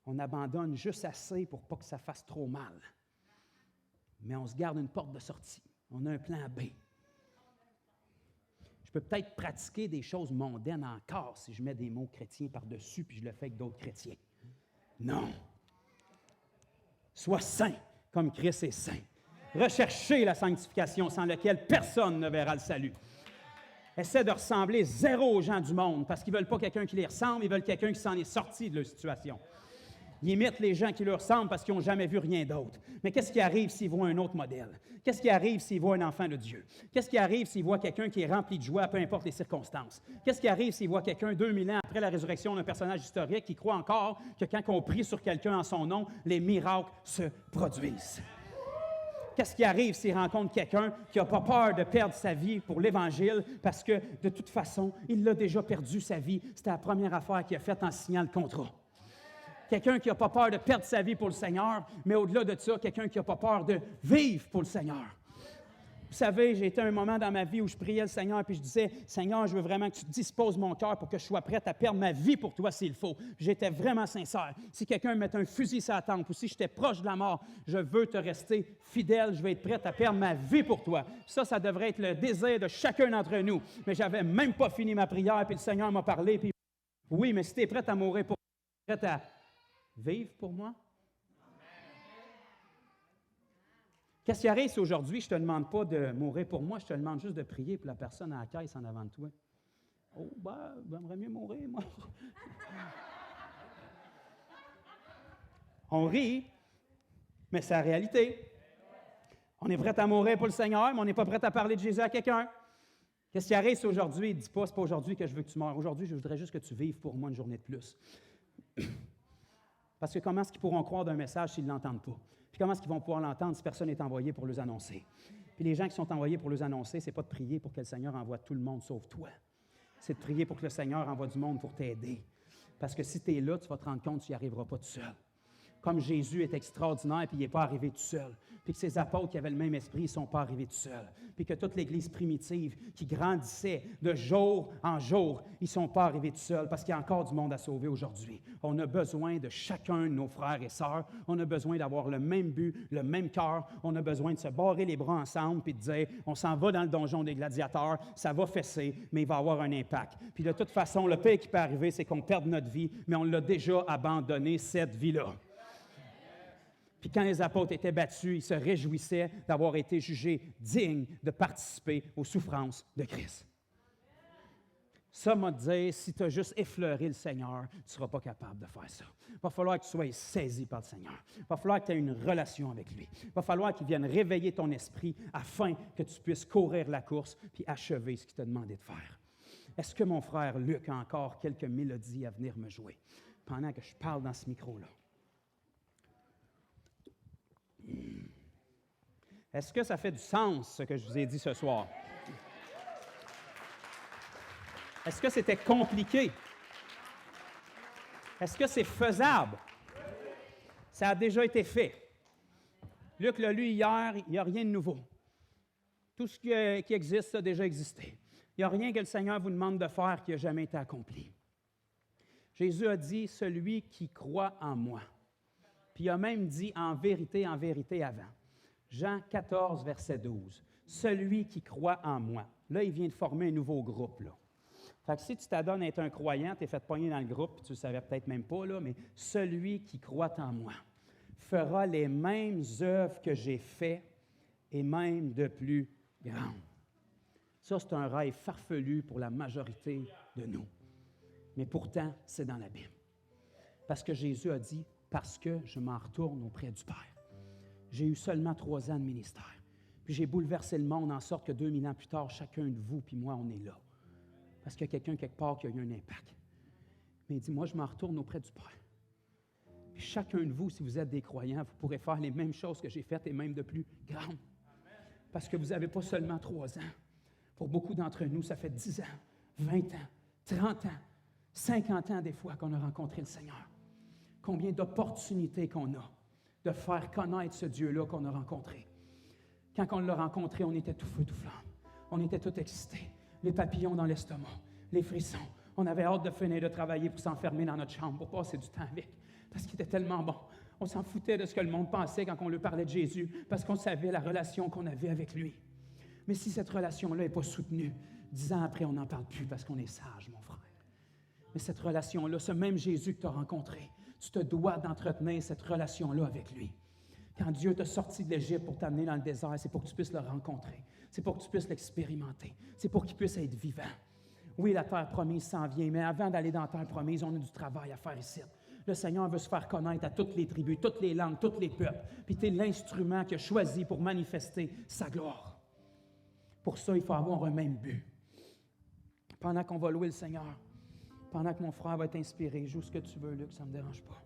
On abandonne juste assez pour pas que ça fasse trop mal. Mais on se garde une porte de sortie. On a un plan B. Je peux peut-être pratiquer des choses mondaines encore si je mets des mots chrétiens par-dessus puis je le fais avec d'autres chrétiens. Non. Sois saint comme Christ est saint. Recherchez la sanctification sans laquelle personne ne verra le salut. Essaie de ressembler zéro aux gens du monde parce qu'ils ne veulent pas quelqu'un qui les ressemble, ils veulent quelqu'un qui s'en est sorti de leur situation. Ils imitent les gens qui leur ressemblent parce qu'ils n'ont jamais vu rien d'autre. Mais qu'est-ce qui arrive s'ils voient un autre modèle? Qu'est-ce qui arrive s'ils voient un enfant de Dieu? Qu'est-ce qui arrive s'ils voient quelqu'un qui est rempli de joie, peu importe les circonstances? Qu'est-ce qui arrive s'ils voient quelqu'un 2000 ans après la résurrection d'un personnage historique qui croit encore que quand on prie sur quelqu'un en son nom, les miracles se produisent? Qu'est-ce qui arrive s'il rencontre quelqu'un qui n'a pas peur de perdre sa vie pour l'Évangile parce que, de toute façon, il a déjà perdu sa vie. C'était la première affaire qu'il a faite en signant le contrat. Quelqu'un qui n'a pas peur de perdre sa vie pour le Seigneur, mais au-delà de ça, quelqu'un qui n'a pas peur de vivre pour le Seigneur. Vous savez, j'ai été à un moment dans ma vie où je priais le Seigneur puis je disais, « Seigneur, je veux vraiment que tu disposes mon cœur pour que je sois prête à perdre ma vie pour toi s'il faut. » J'étais vraiment sincère. Si quelqu'un me mettait un fusil sur la tempe ou si j'étais proche de la mort, je veux te rester fidèle, je vais être prête à perdre ma vie pour toi. Ça devrait être le désir de chacun d'entre nous. Mais je n'avais même pas fini ma prière puis le Seigneur m'a parlé. Puis, oui, mais si tu es prête à mourir pour moi, tu es prête à vivre pour moi? Qu'est-ce qui arrive si aujourd'hui, je ne te demande pas de mourir pour moi, je te demande juste de prier pour la personne à la caisse en avant de toi? Oh, j'aimerais mieux mourir, moi. On rit, mais c'est la réalité. On est prêt à mourir pour le Seigneur, mais on n'est pas prêt à parler de Jésus à quelqu'un. Qu'est-ce qui arrive si aujourd'hui, il ne dit pas, c'est pas aujourd'hui que je veux que tu meurs. Aujourd'hui, je voudrais juste que tu vives pour moi une journée de plus. Parce que comment est-ce qu'ils pourront croire d'un message s'ils ne l'entendent pas? Puis comment est-ce qu'ils vont pouvoir l'entendre si personne n'est envoyé pour les annoncer? Puis les gens qui sont envoyés pour les annoncer, ce n'est pas de prier pour que le Seigneur envoie tout le monde sauf toi. C'est de prier pour que le Seigneur envoie du monde pour t'aider. Parce que si tu es là, tu vas te rendre compte que tu n'y arriveras pas tout seul. Comme Jésus est extraordinaire, puis il n'est pas arrivé tout seul. Puis que ses apôtres qui avaient le même esprit, ils ne sont pas arrivés tout seuls. Puis que toute l'Église primitive qui grandissait de jour en jour, ils ne sont pas arrivés tout seuls parce qu'il y a encore du monde à sauver aujourd'hui. On a besoin de chacun de nos frères et sœurs. On a besoin d'avoir le même but, le même cœur. On a besoin de se barrer les bras ensemble puis de dire, on s'en va dans le donjon des gladiateurs, ça va fesser, mais il va avoir un impact. Puis de toute façon, le pire qui peut arriver, c'est qu'on perde notre vie, mais on l'a déjà abandonné, cette vie-là. Puis quand les apôtres étaient battus, ils se réjouissaient d'avoir été jugés dignes de participer aux souffrances de Christ. Ça m'a dit, si tu as juste effleuré le Seigneur, tu ne seras pas capable de faire ça. Il va falloir que tu sois saisi par le Seigneur. Il va falloir que tu aies une relation avec lui. Il va falloir qu'il vienne réveiller ton esprit afin que tu puisses courir la course puis achever ce qu'il t'a demandé de faire. Est-ce que mon frère Luc a encore quelques mélodies à venir me jouer pendant que je parle dans ce micro-là? Est-ce que ça fait du sens, ce que je vous ai dit ce soir? Est-ce que c'était compliqué? Est-ce que c'est faisable? Ça a déjà été fait. Luc l'a lu hier, il n'y a rien de nouveau. Tout ce qui existe a déjà existé. Il n'y a rien que le Seigneur vous demande de faire qui n'a jamais été accompli. Jésus a dit, « Celui qui croit en moi ». Puis il a même dit, en vérité avant. Jean 14, verset 12. « Celui qui croit en moi ». Là, il vient de former un nouveau groupe, là. Fait que si tu t'adonnes à être un croyant, tu es fait pogner dans le groupe, puis tu ne le savais peut-être même pas, là, mais « Celui qui croit en moi fera les mêmes œuvres que j'ai faites et même de plus grandes. » Ça, c'est un rêve farfelu pour la majorité de nous. Mais pourtant, c'est dans la Bible. Parce que Jésus a dit, « Parce que je m'en retourne auprès du Père. » J'ai eu seulement 3 ans de ministère. Puis j'ai bouleversé le monde en sorte que 2000 ans plus tard, chacun de vous puis moi, on est là. Parce qu'il y a quelqu'un quelque part qui a eu un impact. Mais il dit, moi, je m'en retourne auprès du Père. Puis chacun de vous, si vous êtes des croyants, vous pourrez faire les mêmes choses que j'ai faites et même de plus grandes. Parce que vous n'avez pas seulement 3 ans. Pour beaucoup d'entre nous, ça fait 10 ans, 20 ans, 30 ans, 50 ans des fois qu'on a rencontré le Seigneur. Combien d'opportunités qu'on a de faire connaître ce Dieu-là qu'on a rencontré. Quand on l'a rencontré, on était tout feu, tout flamme. On était tout excités. Les papillons dans l'estomac, les frissons. On avait hâte de finir de travailler pour s'enfermer dans notre chambre, pour passer du temps avec. Parce qu'il était tellement bon. On s'en foutait de ce que le monde pensait quand on lui parlait de Jésus, parce qu'on savait la relation qu'on avait avec lui. Mais si cette relation-là n'est pas soutenue, 10 ans après, on n'en parle plus parce qu'on est sage, mon frère. Mais cette relation-là, ce même Jésus que tu as rencontré, tu te dois d'entretenir cette relation-là avec lui. Quand Dieu t'a sorti de l'Égypte pour t'amener dans le désert, c'est pour que tu puisses le rencontrer. C'est pour que tu puisses l'expérimenter. C'est pour qu'il puisse être vivant. Oui, la terre promise s'en vient, mais avant d'aller dans la terre promise, on a du travail à faire ici. Le Seigneur veut se faire connaître à toutes les tribus, toutes les langues, tous les peuples. Puis tu es l'instrument qu'il a choisi pour manifester sa gloire. Pour ça, il faut avoir un même but. Pendant qu'on va louer le Seigneur, pendant que mon frère va être inspiré, joue ce que tu veux, Luc, ça ne me dérange pas.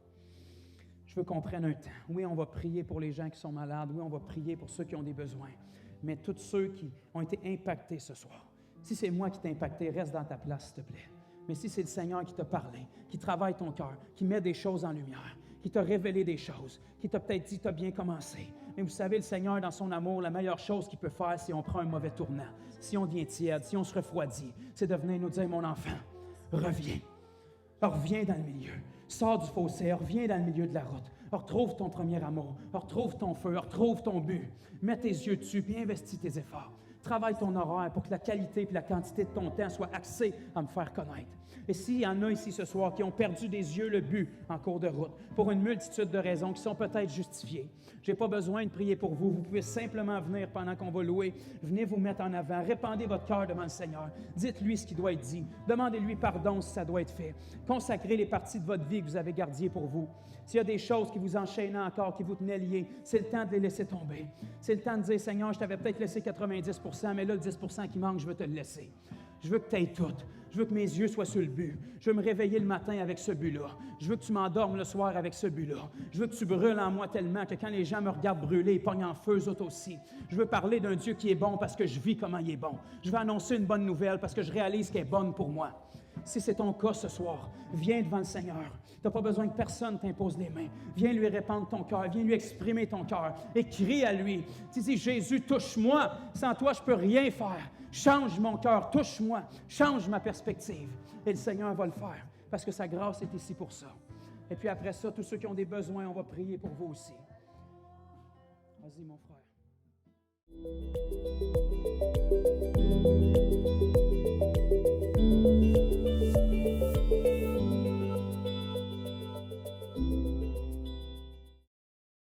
Je veux qu'on prenne un temps. Oui, on va prier pour les gens qui sont malades. Oui, on va prier pour ceux qui ont des besoins. Mais tous ceux qui ont été impactés ce soir, si c'est moi qui t'ai impacté, reste dans ta place, s'il te plaît. Mais si c'est le Seigneur qui t'a parlé, qui travaille ton cœur, qui met des choses en lumière, qui t'a révélé des choses, qui t'a peut-être dit, tu as bien commencé, Mais vous savez, le Seigneur, dans son amour, la meilleure chose qu'il peut faire, si on prend un mauvais tournant, si on devient tiède, si on se refroidit, c'est de venir nous dire, mon enfant, reviens. Reviens dans le milieu. Sors du fossé, reviens dans le milieu de la route. Retrouve ton premier amour, retrouve ton feu, retrouve ton but. Mets tes yeux dessus, puis investis tes efforts. Travaille ton horaire pour que la qualité et la quantité de ton temps soient axés à me faire connaître. Et s'il y en a ici ce soir qui ont perdu des yeux le but en cours de route, pour une multitude de raisons qui sont peut-être justifiées, je n'ai pas besoin de prier pour vous. Vous pouvez simplement venir pendant qu'on va louer. Venez vous mettre en avant. Répandez votre cœur devant le Seigneur. Dites-lui ce qui doit être dit. Demandez-lui pardon si ça doit être fait. Consacrez les parties de votre vie que vous avez gardées pour vous. S'il y a des choses qui vous enchaînaient encore, qui vous tenaient liés, c'est le temps de les laisser tomber. C'est le temps de dire, Seigneur, je t'avais peut-être laissé 90 %, mais là, le 10 % qui manque, je veux te le laisser. Je veux que tu aies tout. Je veux que mes yeux soient sur le but. Je veux me réveiller le matin avec ce but-là. Je veux que tu m'endormes le soir avec ce but-là. Je veux que tu brûles en moi tellement que quand les gens me regardent brûler, ils pognent en feu, eux autres aussi. Je veux parler d'un Dieu qui est bon parce que je vis comment il est bon. Je veux annoncer une bonne nouvelle parce que je réalise qu'elle est bonne pour moi. Si c'est ton cas ce soir, viens devant le Seigneur. Tu n'as pas besoin que personne t'impose les mains. Viens lui répandre ton cœur, viens lui exprimer ton cœur et crie à lui. Tu dis, Jésus, touche-moi. Sans toi, je ne peux rien faire. Change mon cœur, touche-moi, change ma perspective. Et le Seigneur va le faire parce que sa grâce est ici pour ça. Et puis après ça, tous ceux qui ont des besoins, on va prier pour vous aussi. Vas-y, mon frère.